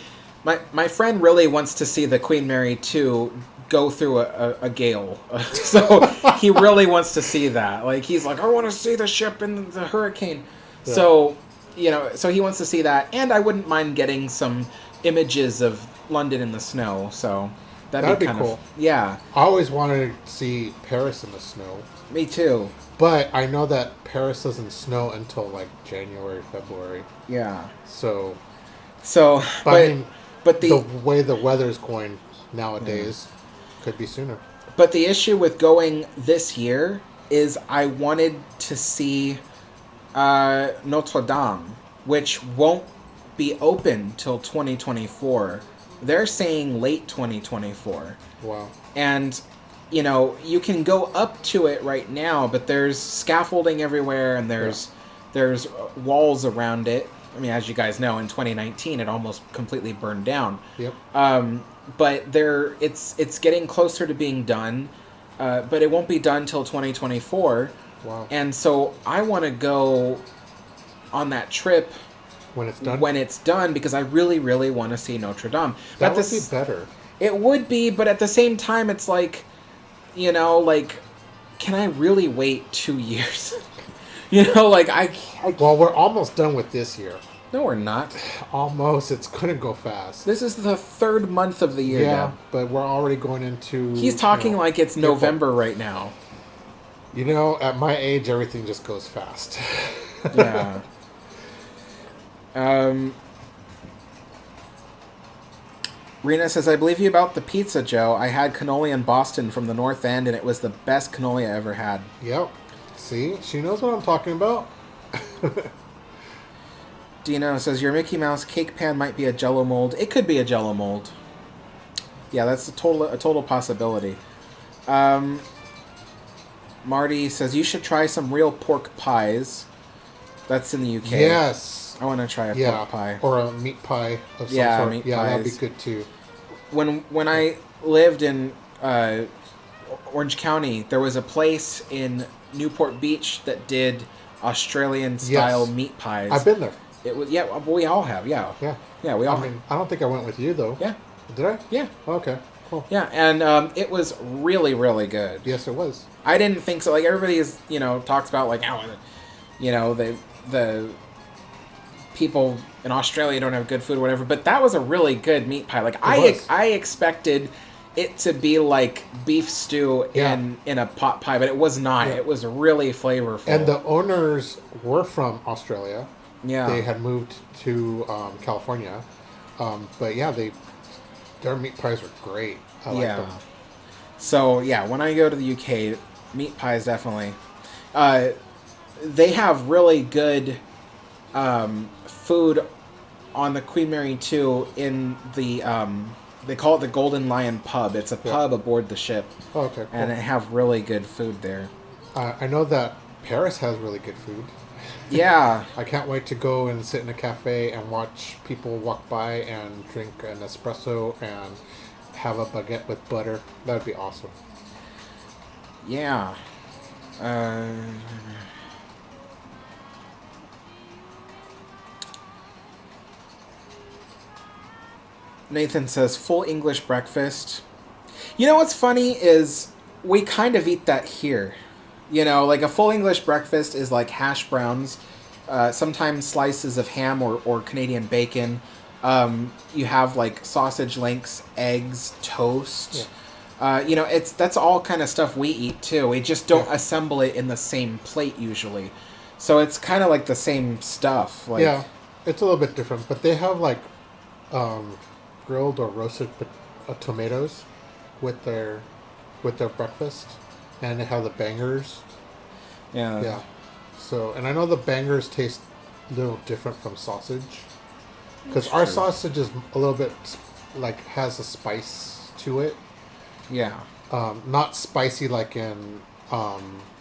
My friend really wants to see the Queen Mary 2 go through a gale. So he really wants to see that. Like, he's like, I want to see the ship in the hurricane. Yeah. So, you know, so he wants to see that. And I wouldn't mind getting some images of London in the snow. So that'd be kind cool. Yeah. I always wanted to see Paris in the snow. Me too. But I know that Paris doesn't snow until like January, February. Yeah. So but the way the weather's going nowadays could be sooner. But the issue with going this year is I wanted to see Notre Dame, which won't be open till 2024. They're saying late 2024. Wow. And, you know, you can go up to it right now, but there's scaffolding everywhere and there's walls around it. I mean, as you guys know, in 2019, it almost completely burned down. Yep. But it's getting closer to being done, but it won't be done till 2024. Wow. And so I want to go on that trip when it's done. Because I really, really want to see Notre Dame. That would be better. It would be, but at the same time, it's like, you know, like, can I really wait 2 years? You know, like, well, we're almost done with this year. No, we're not. Almost. It's going to go fast. This is the third month of the year now. But we're already going into... He's talking like it's November right now. You know, at my age, everything just goes fast. Yeah. Rena says, I believe you about the pizza, Joe. I had cannoli in Boston from the North End, and it was the best cannoli I ever had. Yep. See? She knows what I'm talking about. Dino says, your Mickey Mouse cake pan might be a Jell-O mold. It could be a Jell-O mold. Yeah, that's a total possibility. Marty says, you should try some real pork pies. That's in the UK. Yes. I want to try a pork pie. Or a meat pie of some sort. Meat pies. That'd be good too. When I lived in Orange County, there was a place in Newport Beach that did Australian-style meat pies. I've been there. It was we all have, we all have. I don't think I went with you though. Yeah. Did I? Yeah. Okay. Cool. Yeah, and it was really, really good. Yes, it was. I didn't think so. Like, everybody is, talks about like how, the people in Australia don't have good food or whatever. But that was a really good meat pie. Like I expected it to be like beef stew in a pot pie, but it was not. Yeah. It was really flavorful. And the owners were from Australia. Yeah. They had moved to California. But yeah, their meat pies were great. I like them. So yeah, when I go to the UK, meat pies definitely. They have really good food on the Queen Mary 2 in the they call it the Golden Lion Pub. It's a pub aboard the ship. Oh, okay, cool. And they have really good food there. I know that Paris has really good food. Yeah. I can't wait to go and sit in a cafe and watch people walk by and drink an espresso and have a baguette with butter. That would be awesome. Yeah. Nathan says, full English breakfast. You know what's funny is we kind of eat that here. You know, like a full English breakfast is like hash browns, sometimes slices of ham or Canadian bacon. You have like sausage links, eggs, toast. Yeah. You know, that's all kind of stuff we eat too. We just don't assemble it in the same plate usually. So it's kind of like the same stuff. Like, yeah, it's a little bit different, but they have like grilled or roasted tomatoes with their breakfast, and they have the bangers. Yeah. Yeah. So, and I know the bangers taste a little different from sausage, because our sausage is a little bit like has a spice to it. Yeah. Not spicy like in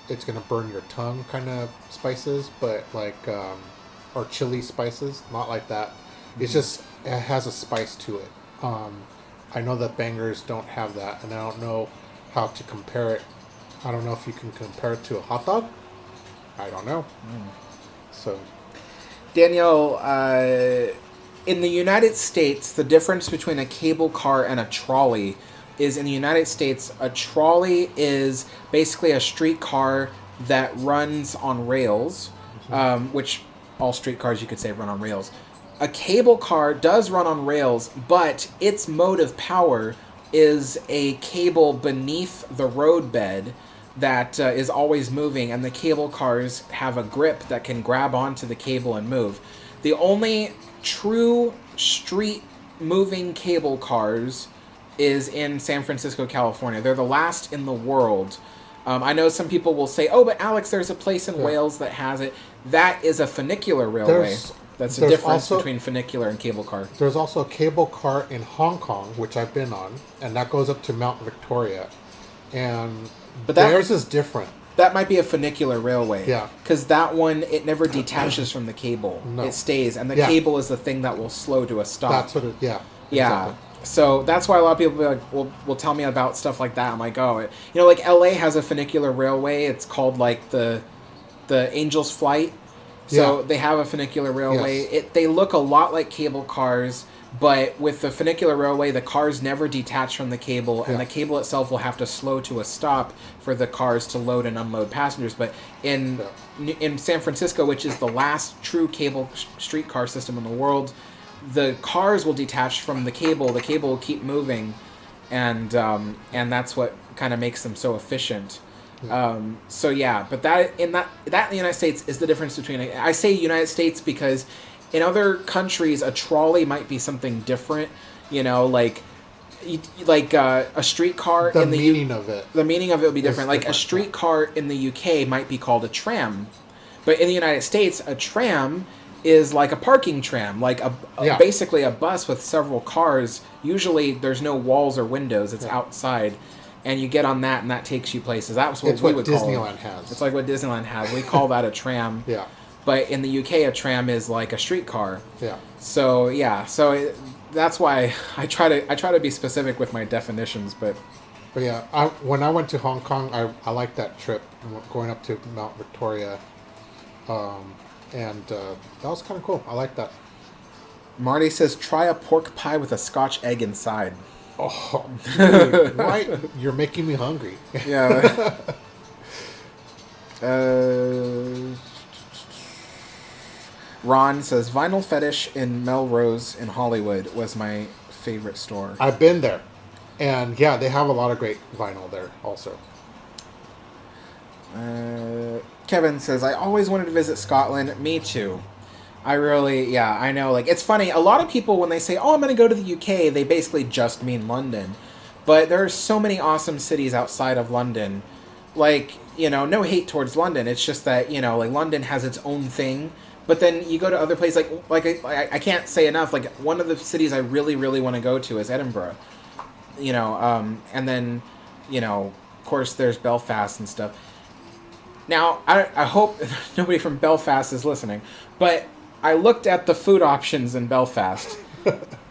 it's gonna burn your tongue kind of spices, but like or chili spices, not like that. Mm-hmm. It's just it has a spice to it. I know that bangers don't have that, and I don't know how to compare it. I don't know if you can compare it to a hot dog. I don't know. So, Danielle, in the United States, the difference between a cable car and a trolley is in the United States, a trolley is basically a streetcar that runs on rails, which all streetcars you could say run on rails. A cable car does run on rails, but its mode of power is a cable beneath the roadbed that is always moving, and the cable cars have a grip that can grab onto the cable and move. The only true street moving cable cars is in San Francisco, California. They're the last in the world. I know some people will say, oh, but Alex, there's a place in Wales that has it. That is a funicular railway. That's the difference between funicular and cable car. There's also a cable car in Hong Kong, which I've been on, and that goes up to Mount Victoria. But theirs is different. That might be a funicular railway. Yeah. Because that one, it never detaches from the cable. No. It stays. And the cable is the thing that will slow to a stop. That's what it, Yeah. Exactly. So that's why a lot of people will tell me about stuff like that. I'm like, oh, you know, like LA has a funicular railway. It's called like the Angel's Flight. So they have a funicular railway. Yes. They look a lot like cable cars, but with the funicular railway, the cars never detach from the cable, and the cable itself will have to slow to a stop for the cars to load and unload passengers. But in San Francisco, which is the last true cable streetcar system in the world, the cars will detach from the cable. The cable will keep moving, and that's what kind of makes them so efficient. But that in the United States is the difference between. I say United States because in other countries a trolley might be something different. You know, like a streetcar. The meaning of it would be different. Like a streetcar in the UK might be called a tram, but in the United States, a tram is like a parking tram, like basically a bus with several cars. Usually, there's no walls or windows; it's outside. And you get on that, and that takes you places. That's what we would call it. Disneyland has. It's like what Disneyland has. We call that a tram. Yeah. But in the UK, a tram is like a streetcar. Yeah. So that's why I try to be specific with my definitions. But yeah, when I went to Hong Kong, I liked that trip going up to Mount Victoria, and that was kind of cool. I like that. Marty says, try a pork pie with a Scotch egg inside. Oh, dude, right? You're making me hungry. Yeah. Ron says, Vinyl Fetish in Melrose in Hollywood was my favorite store. I've been there. And yeah, they have a lot of great vinyl there also. Kevin says, I always wanted to visit Scotland. Me too. I know. Like, it's funny. A lot of people, when they say, oh, I'm going to go to the UK, they basically just mean London. But there are so many awesome cities outside of London. Like, no hate towards London. It's just that, like, London has its own thing. But then you go to other places, I can't say enough. Like, one of the cities I really, really want to go to is Edinburgh. And then, of course, there's Belfast and stuff. Now, I hope nobody from Belfast is listening, but I looked at the food options in Belfast,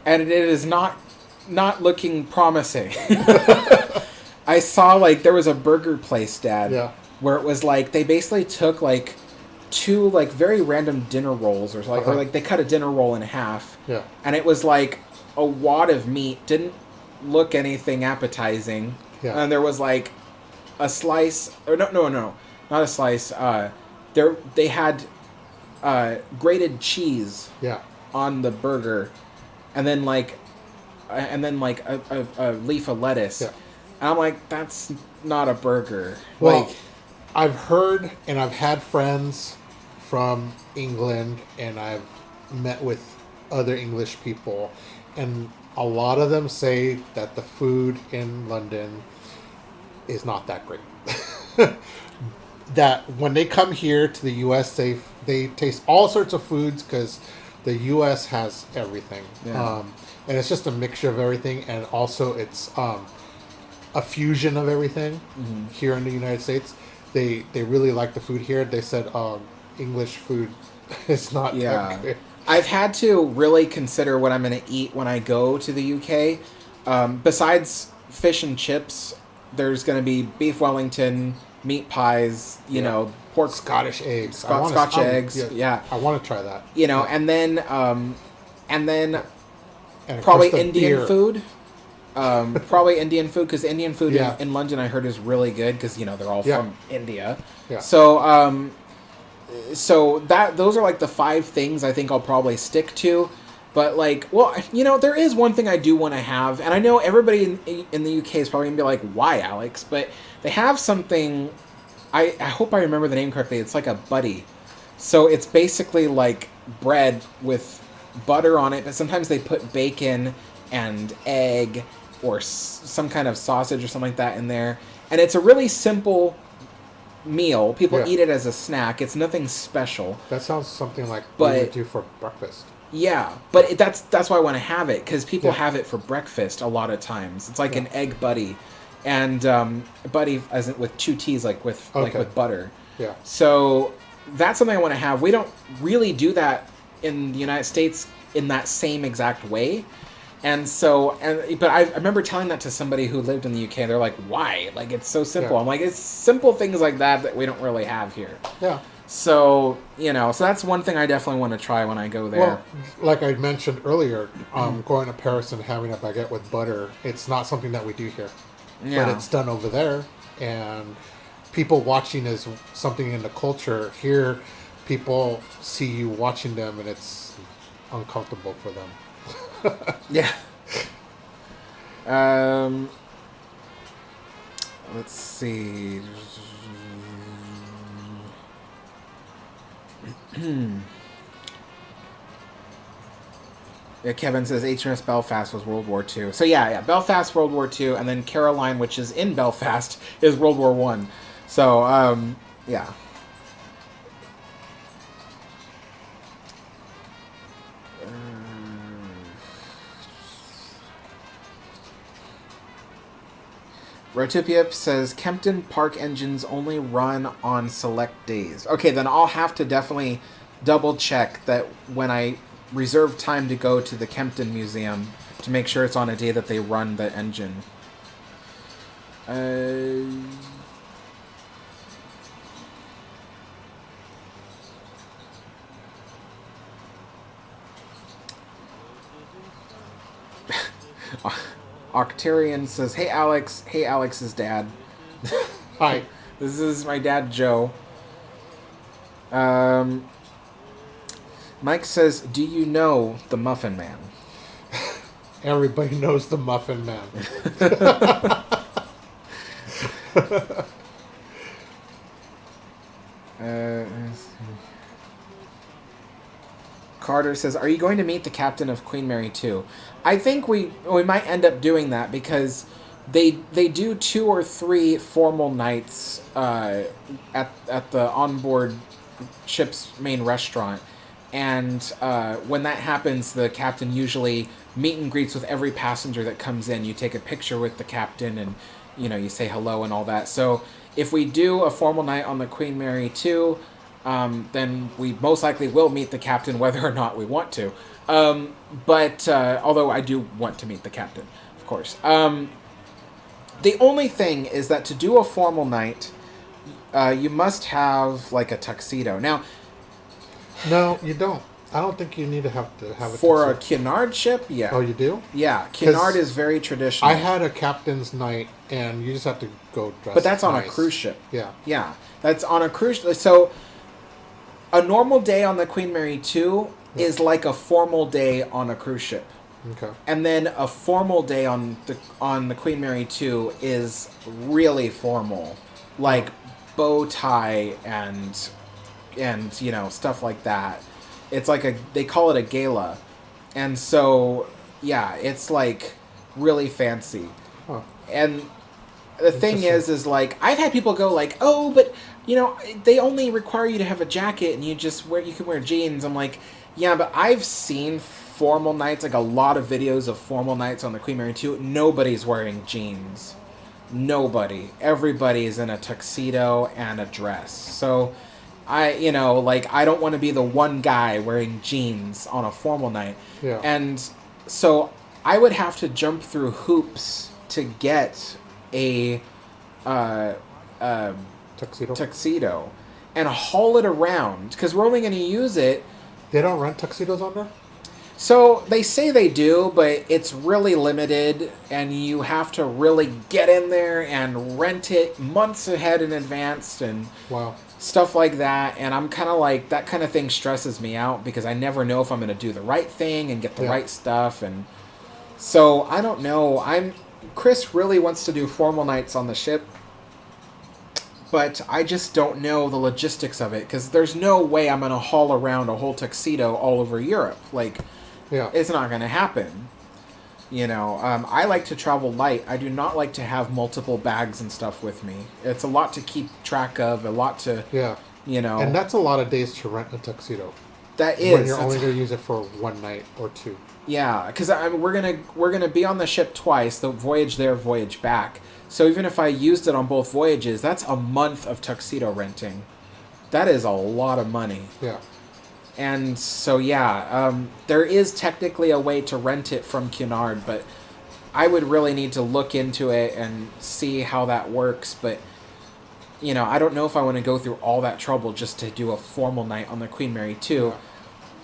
and it is not looking promising. I saw, like, there was a burger place, Dad, where it was, like, they basically took, like, two, like, very random dinner rolls, or they cut a dinner roll in half, and it was, like, a wad of meat, didn't look anything appetizing, and there was, like, a slice, or no. Not a slice. They had grated cheese on the burger, and then like a leaf of lettuce. And I'm like, that's not a burger. Well, like, I've heard and I've had friends from England, and I've met with other English people, and a lot of them say that the food in London is not that great. That when they come here to the U.S., they taste all sorts of foods because the U.S. has everything. And it's just a mixture of everything, and also it's a fusion of everything here in the United States. They really like the food here. They said English food is not that good. I've had to really consider what I'm going to eat when I go to the UK. Besides fish and chips, there's going to be beef Wellington, meat pies, pork, Scottish eggs, Scotch eggs. I want to try that. And then probably Indian food. Probably Indian food, because Indian food in London I heard is really good because they're all from India. So those are like the 5 things I think I'll probably stick to. But there is one thing I do want to have, and I know everybody in the UK is probably gonna be like, "Why, Alex?" But they have something. I hope I remember the name correctly. It's like a buddy. So it's basically like bread with butter on it, but sometimes they put bacon and egg or some kind of sausage or something like that in there, and it's a really simple meal. People eat it as a snack. It's nothing special. That sounds something like what we would do for breakfast. Yeah, but that's why I want to have it, because people have it for breakfast a lot of times. It's like an egg buddy, and buddy as in with 2 T's, like with butter. Yeah. So that's something I want to have. We don't really do that in the United States in that same exact way, but I remember telling that to somebody who lived in the UK. They're like, "Why? Like, it's so simple." Yeah. I'm like, "It's simple things like that we don't really have here." Yeah. So, so that's one thing I definitely want to try when I go there. Well, like I mentioned earlier, going to Paris and having a baguette with butter, it's not something that we do here. Yeah. But it's done over there, and people watching is something in the culture. Here, people see you watching them, and it's uncomfortable for them. Yeah. Let's see. Yeah, Kevin says HMS Belfast was World War II. So yeah, Belfast, World War II, and then Caroline, which is in Belfast, is World War I. So, yeah. Rotipia says Kempton Park engines only run on select days. Okay, then I'll have to definitely double check that when I reserve time to go to the Kempton Museum to make sure it's on a day that they run the engine. Octarian says, "Hey Alex, hey Alex's dad." Hi. This is my dad, Joe. Mike says, "Do you know the Muffin Man?" Everybody knows the Muffin Man. Carter says, "Are you going to meet the captain of Queen Mary too?" I think we might end up doing that because they do 2 or 3 formal nights at the onboard ship's main restaurant, and when that happens, the captain usually meet and greets with every passenger that comes in. You take a picture with the captain, and you say hello and all that. So if we do a formal night on the Queen Mary 2, then we most likely will meet the captain whether or not we want to. But although I do want to meet the captain, of course. The only thing is that to do a formal night, you must have like a tuxedo. Now, no, you don't. I don't think you need to have a for tuxedo. a Cunard ship, yeah. Oh, you do? Yeah, Cunard is very traditional. I had a captain's night, and you just have to go dress. But that's on nice. a cruise ship. Yeah. Yeah, that's on a cruise. So a normal day on the Queen Mary 2 is like a formal day on a cruise ship. Okay. And then a formal day on the Queen Mary 2 is really formal, like bow tie and stuff like that. It's like they call it a gala, and so yeah, it's like really fancy. Huh. And the thing is like I've had people go like, oh, but they only require you to have a jacket and you can wear jeans. I'm like, yeah, but I've seen formal nights, like a lot of videos of formal nights on the Queen Mary 2. Nobody's wearing jeans. Nobody. Everybody's in a tuxedo and a dress. So I don't want to be the one guy wearing jeans on a formal night. Yeah. And so I would have to jump through hoops to get a tuxedo and haul it around because we're only going to use it. They don't rent tuxedos on there? So they say they do, but it's really limited, and you have to really get in there and rent it months ahead in advance and stuff like that. And I'm kind of like, that kind of thing stresses me out because I never know if I'm going to do the right thing and get the right stuff. And so I don't know. Chris really wants to do formal nights on the ship, but I just don't know the logistics of it because there's no way I'm going to haul around a whole tuxedo all over Europe. Like, it's not going to happen. I like to travel light. I do not like to have multiple bags and stuff with me. It's a lot to keep track of, a lot to, And that's a lot of days to rent a tuxedo. That is. When you're only going to use it for one night or two. Yeah, because we're gonna be on the ship twice. The voyage there, voyage back. So even if I used it on both voyages, that's a month of tuxedo renting. That is a lot of money. Yeah. And so there is technically a way to rent it from Cunard, but I would really need to look into it and see how that works. But I don't know if I want to go through all that trouble just to do a formal night on the Queen Mary 2. Yeah.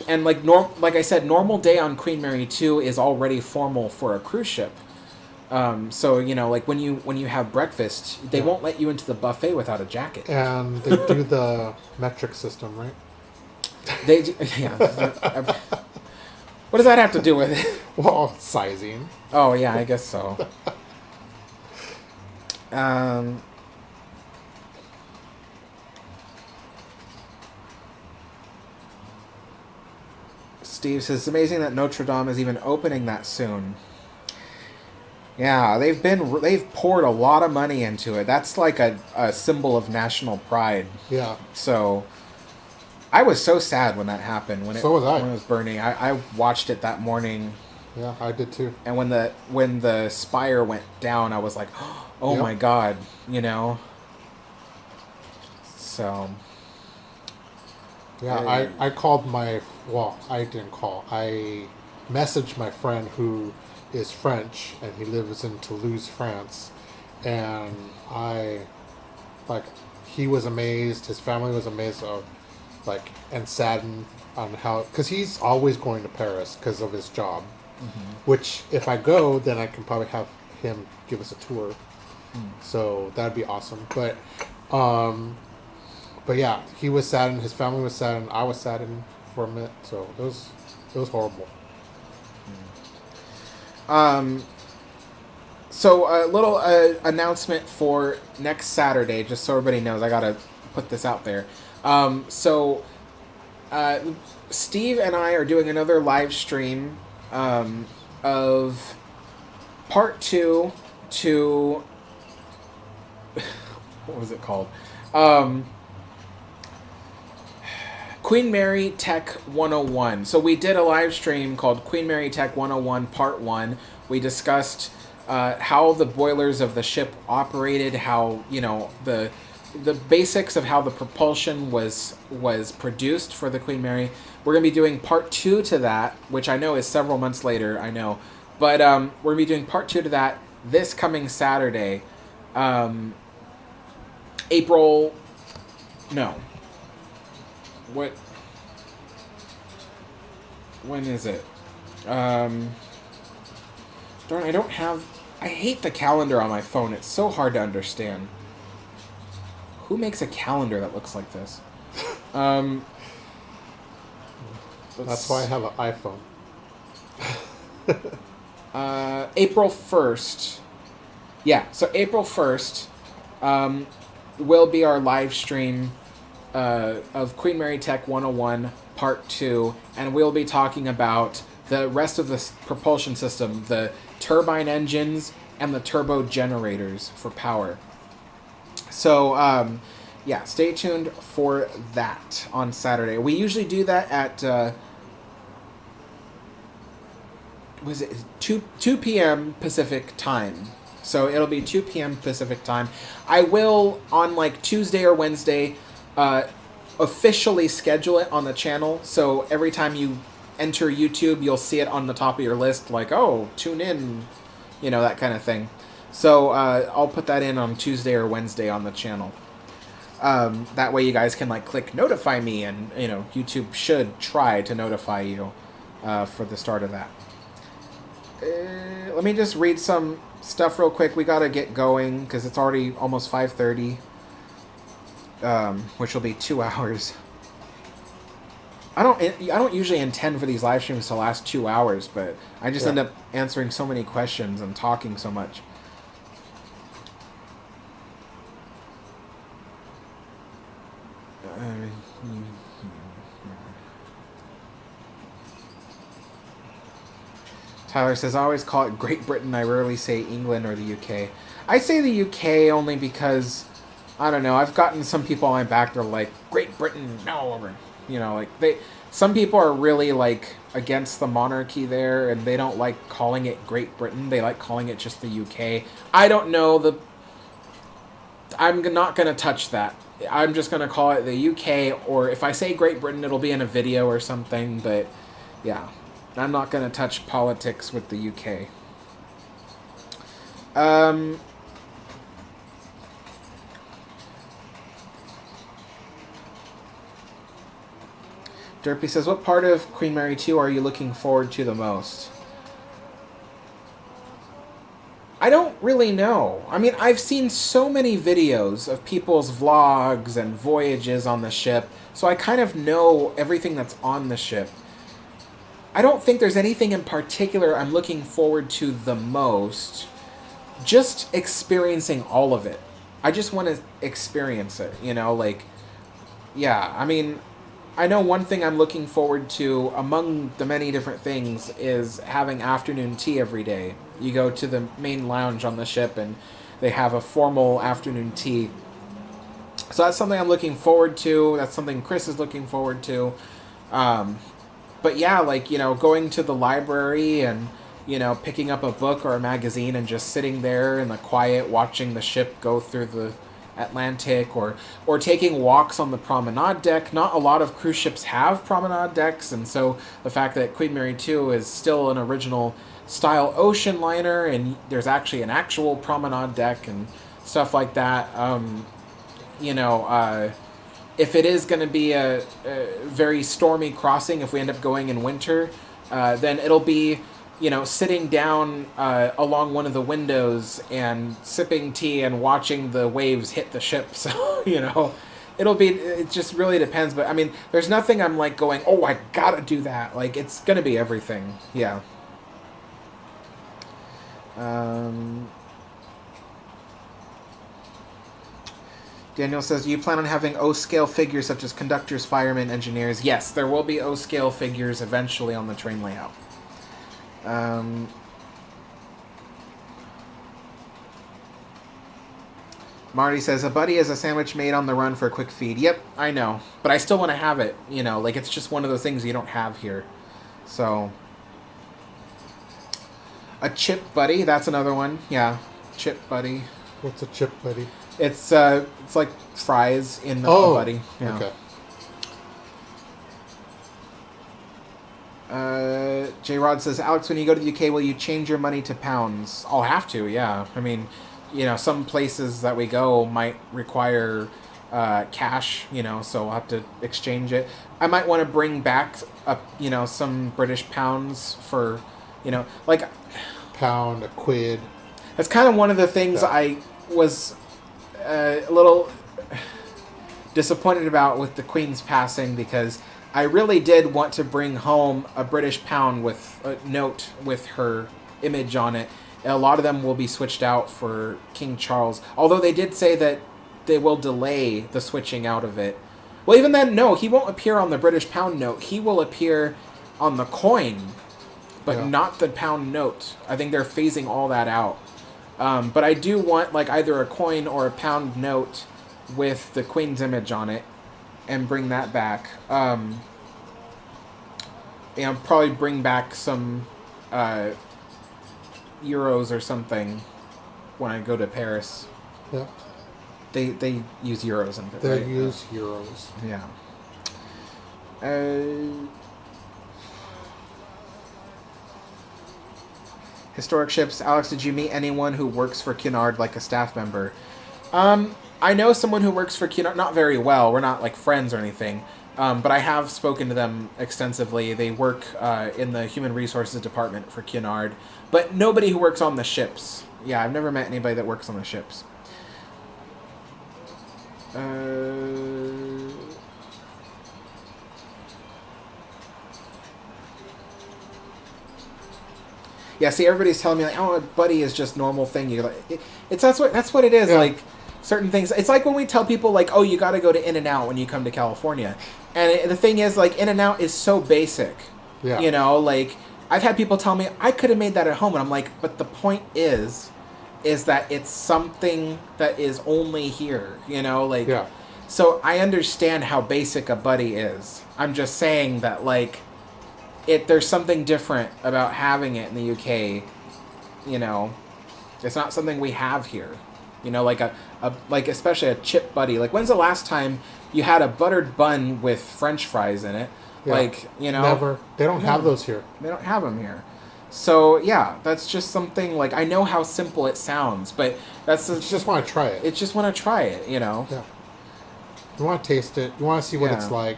And like I said, normal day on Queen Mary 2 is already formal for a cruise ship. So like when you have breakfast, they won't let you into the buffet without a jacket. And they do the metric system, right? They do, yeah. What does that have to do with it? Well, sizing. Oh yeah, I guess so. Steve says it's amazing that Notre Dame is even opening that soon. Yeah, they've poured a lot of money into it. That's like a symbol of national pride. Yeah. So I was so sad when that happened. When it was burning. I watched it that morning. Yeah, I did too. And when the spire went down, I was like, oh my God, So. Yeah, I called I didn't call. I messaged my friend who is French, and he lives in Toulouse, France. And he was amazed, his family was amazed and saddened on how, because he's always going to Paris because of his job. Mm-hmm. Which, if I go, then I can probably have him give us a tour. So that'd be awesome. But yeah, he was saddened, his family was saddened, I was saddened for a minute. So it was horrible. So a little announcement for next Saturday, just so everybody knows. I gotta put this out there. So Steve and I are doing another live stream of part 2 to what was it called? Queen Mary Tech 101. So we did a live stream called Queen Mary Tech 101 Part 1. We discussed how the boilers of the ship operated, how, the basics of how the propulsion was produced for the Queen Mary. We're going to be doing Part 2 to that, which I know is several months later, I know. But we're going to be doing Part 2 to that this coming Saturday. April... No. What? When is it? Darn, I don't have... I hate the calendar on my phone. It's so hard to understand. Who makes a calendar that looks like this? That's why I have an iPhone. April 1st. Yeah, so April 1st will be our live stream of Queen Mary Tech 101 Part 2, and we'll be talking about the rest of the propulsion system, the turbine engines and the turbo generators for power. So, yeah, stay tuned for that on Saturday. We usually do that at, was it 2 p.m. Pacific time. So it'll be 2 p.m. Pacific time. I will, on like Tuesday or Wednesday, officially schedule it on the channel. So every time you enter YouTube, you'll see it on the top of your list, like, oh, tune in, that kind of thing. So I'll put that in on Tuesday or Wednesday on the channel. That way you guys can like click notify me, and YouTube should try to notify you for the start of that. Let me just read some stuff real quick. We gotta get going because it's already almost 5:30, which will be 2 hours. I don't usually intend for these live streams to last 2 hours, but I just end up answering so many questions and talking so much. Tyler says, I always call it Great Britain. I rarely say England or the UK. I say the UK only because, I don't know, I've gotten some people on my back, they're like, Great Britain, no. Some people are really, like, against the monarchy there, and they don't like calling it Great Britain. They like calling it just the UK. I don't know, I'm not going to touch that. I'm just going to call it the UK, or if I say Great Britain, it'll be in a video or something, but, yeah. I'm not going to touch politics with the UK. Derpy says, what part of Queen Mary 2 are you looking forward to the most? I don't really know. I mean, I've seen so many videos of people's vlogs and voyages on the ship, so I kind of know everything that's on the ship. I don't think there's anything in particular I'm looking forward to the most. Just experiencing all of it. I just want to experience it, yeah, I mean, I know one thing I'm looking forward to among the many different things is having afternoon tea every day. You go to the main lounge on the ship and they have a formal afternoon tea. So that's something I'm looking forward to. That's something Chris is looking forward to. But yeah, going to the library and, picking up a book or a magazine and just sitting there in the quiet watching the ship go through the Atlantic, or taking walks on the promenade deck. Not a lot of cruise ships have promenade decks, and so the fact that Queen Mary 2 is still an original style ocean liner and there's actually an actual promenade deck and stuff like that, if it is going to be a very stormy crossing, if we end up going in winter, then it'll be, sitting down along one of the windows and sipping tea and watching the waves hit the ship. So, it just really depends. But, I mean, there's nothing I'm, going, oh, I gotta do that. It's going to be everything. Yeah. Daniel says, do you plan on having O-scale figures such as conductors, firemen, engineers? Yes, there will be O-scale figures eventually on the train layout. Marty says, a buddy is a sandwich made on the run for a quick feed. Yep, I know. But I still want to have it, you know. Like, it's just one of those things you don't have here. So, a chip buddy, that's another one. Yeah, chip buddy. What's a chip buddy? It's like fries in a buddy. Yeah. Okay. J-Rod says, Alex, when you go to the UK, will you change your money to pounds? I'll have to, yeah. I mean, you know, some places that we go might require cash, you know, so I'll have to exchange it. I might want to bring back, you know, some British pounds for, you know, like... Pound, a quid. That's kind of one of the things I was a little disappointed about with the Queen's passing, because I really did want to bring home a British pound with a note with her image on it. A lot of them will be switched out for King Charles, although they did say that they will delay the switching out of it. Well, even then, no, he won't appear on the British pound note. He will appear on the coin, but not the pound note. I think they're phasing all that out. But I do want like either a coin or a pound note with the Queen's image on it, and bring that back. And probably bring back some euros or something when I go to Paris. Yeah. They use euros in Paris. They use euros. Yeah. Historic ships. Alex, did you meet anyone who works for Cunard, like a staff member? I know someone who works for Cunard, not very well. We're not like friends or anything. But I have spoken to them extensively. They work in the human resources department for Cunard, but nobody who works on the ships. Yeah, I've never met anybody that works on the ships. Yeah, see, everybody's telling me like, "Oh, a buddy is just normal thing." You like, that's what it is. Yeah. Like certain things. It's like when we tell people like, "Oh, you got to go to In-N-Out when you come to California," and the thing is, like, In-N-Out is so basic. Yeah. You know, like I've had people tell me I could have made that at home, and I'm like, but the point is that it's something that is only here. You know, like. Yeah. So I understand how basic a buddy is. I'm just saying that like. There's something different about having it in the UK, you know. It's not something we have here, you know. Like like especially a chip buddy. Like when's the last time you had a buttered bun with French fries in it? Yeah. Like you know, never. They don't have those here. They don't have them here. So yeah, that's just something like I know how simple it sounds, but that's you just want to try it. It's just want to try it, you know. Yeah. You want to taste it. You want to see what it's like.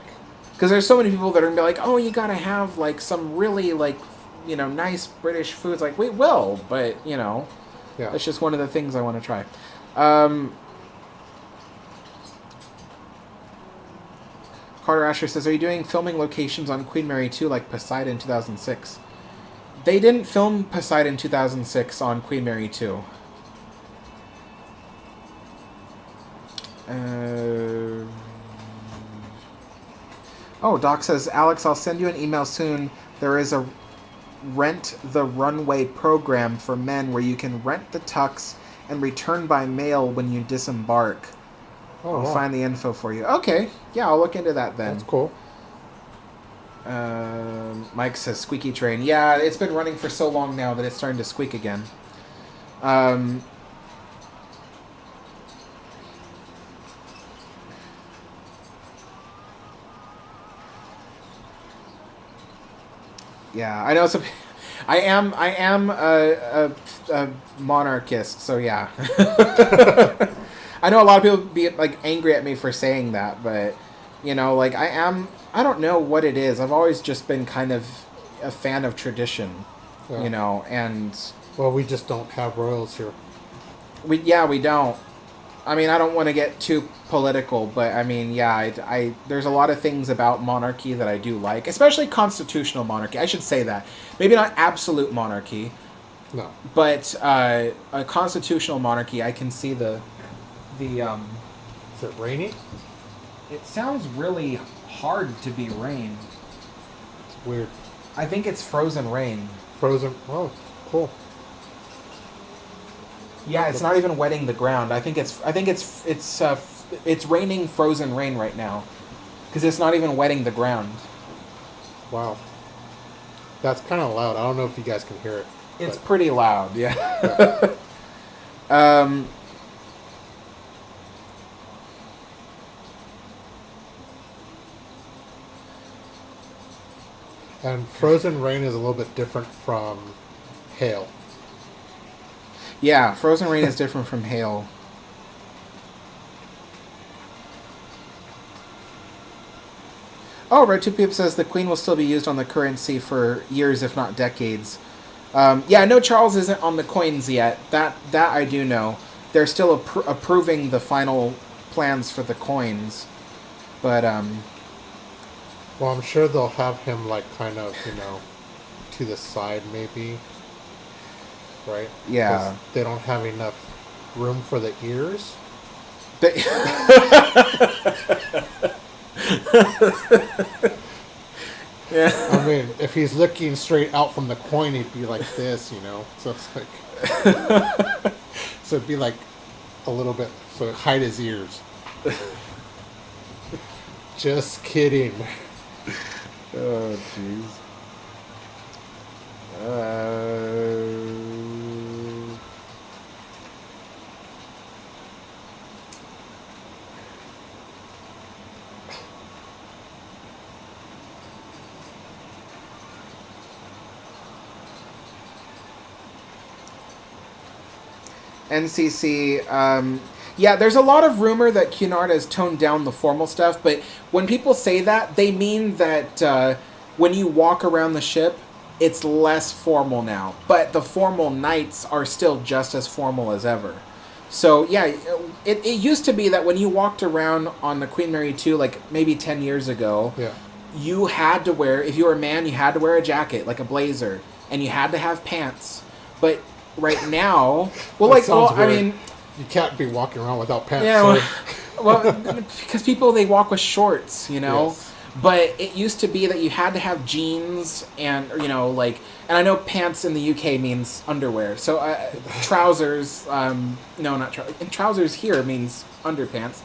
Because there's so many people that are going to be like, oh, you got to have, like, some really, like, you know, nice British foods. Like, we will, but, you know, that's just one of the things I want to try. Carter Asher says, are you doing filming locations on Queen Mary 2 like Poseidon 2006? They didn't film Poseidon 2006 on Queen Mary 2. Oh, Doc says, Alex, I'll send you an email soon. There is a Rent the Runway program for men where you can rent the tux and return by mail when you disembark. I'll find the info for you. Okay. Yeah, I'll look into that then. That's cool. Mike says, squeaky train. Yeah, it's been running for so long now that it's starting to squeak again. Yeah, I know. I am a monarchist, so yeah. I know a lot of people be like angry at me for saying that, but you know, like I don't know what it is. I've always just been kind of a fan of tradition, you know, and well, we just don't have royals here. We don't. I mean, I don't want to get too political, but I mean, yeah, there's a lot of things about monarchy that I do like, especially constitutional monarchy. I should say that. Maybe not absolute monarchy, No. But a constitutional monarchy, I can see the. Is it raining? It sounds really hard to be rain. It's weird. I think it's frozen rain. Frozen. Oh, cool. Yeah, it's not even wetting the ground. I think it's raining frozen rain right now, because it's not even wetting the ground. Wow. That's kind of loud. I don't know if you guys can hear it. It's pretty loud, yeah. And frozen rain is a little bit different from hail. Yeah, frozen rain is different from hail. Oh, Red 2 Peep says the Queen will still be used on the currency for years, if not decades. Yeah, no, Charles isn't on the coins yet. That I do know. They're still approving the final plans for the coins. But, Well, I'm sure they'll have him, like, kind of, to the side, maybe. Right? Yeah. 'Cause they don't have enough room for the ears. Yeah. I mean, if he's looking straight out from the coin, he'd be like this, So it's like... so it'd be like a little bit... So it'd hide his ears. Just kidding. Oh, jeez. NCC, yeah, there's a lot of rumor that Cunard has toned down the formal stuff, but when people say that, they mean that when you walk around the ship, it's less formal now. But the formal nights are still just as formal as ever. So, yeah, it used to be that when you walked around on the Queen Mary 2, like maybe 10 years ago, Yeah. you had to wear, if you were a man, you had to wear a jacket, like a blazer, and you had to have pants. But right now, well, That like, well, sounds I weird. mean... You can't be walking around without pants. Yeah, sir. well, because people, they walk with shorts, Yes. But it used to be that you had to have jeans and, like... And I know pants in the UK means underwear. So trousers, no, not trousers. And trousers here means underpants.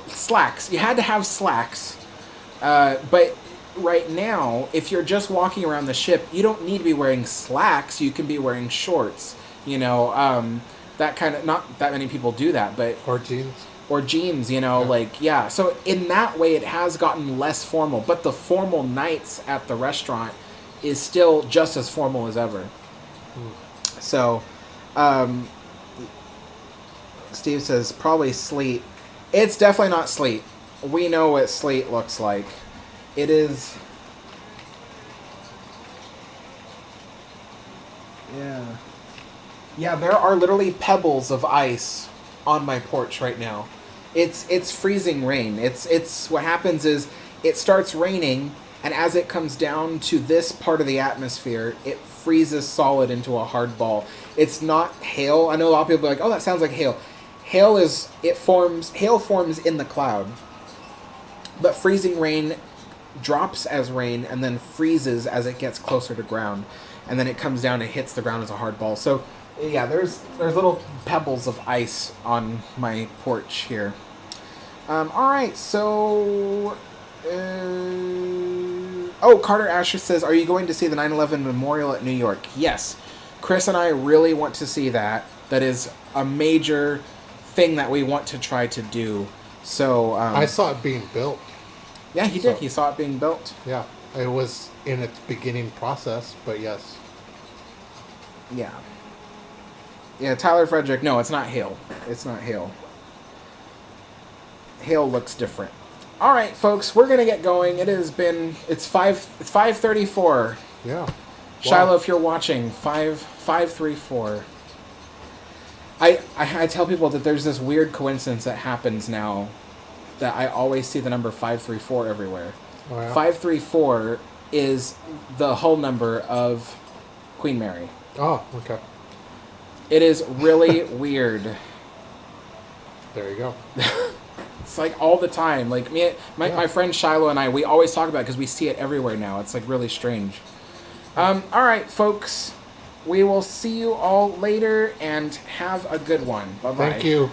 Slacks. You had to have slacks. But right now, if you're just walking around the ship, you don't need to be wearing slacks. You can be wearing shorts. That kind of... Not that many people do that, but... Or jeans. Or jeans, like, yeah. So in that way, it has gotten less formal. But the formal nights at the restaurant is still just as formal as ever. So, Steve says, probably sleet. It's definitely not sleet. We know what sleet looks like. It is... Yeah. Yeah, there are literally pebbles of ice on my porch right now. It's freezing rain. It's what happens is it starts raining, and as it comes down to this part of the atmosphere, it freezes solid into a hard ball. It's not hail. I know a lot of people are like, "Oh, that sounds like hail." Hail forms in the cloud. But freezing rain drops as rain and then freezes as it gets closer to ground, and then it comes down and hits the ground as a hard ball. So yeah, there's little pebbles of ice on my porch here. All right, so... Carter Asher says, are you going to see the 9/11 memorial at New York? Yes. Chris and I really want to see that. That is a major thing that we want to try to do. So... I saw it being built. Yeah, he did. He saw it being built. Yeah, it was in its beginning process, but yes. Yeah. Yeah, Tyler Frederick. No, it's not hail. It's not hail. Hail looks different. All right, folks, we're gonna get going. It's 5:34. Yeah. Shiloh, Wow. if you're watching, 5:34. I tell people that there's this weird coincidence that happens now, that I always see the number 534 everywhere. Oh, yeah. 534 is the whole number of Queen Mary. Oh, okay. It is really weird. There you go. It's like all the time. Like my friend Shiloh and I, we always talk about it because we see it everywhere now. It's like really strange. All right, folks. We will see you all later and have a good one. Bye-bye. Thank you.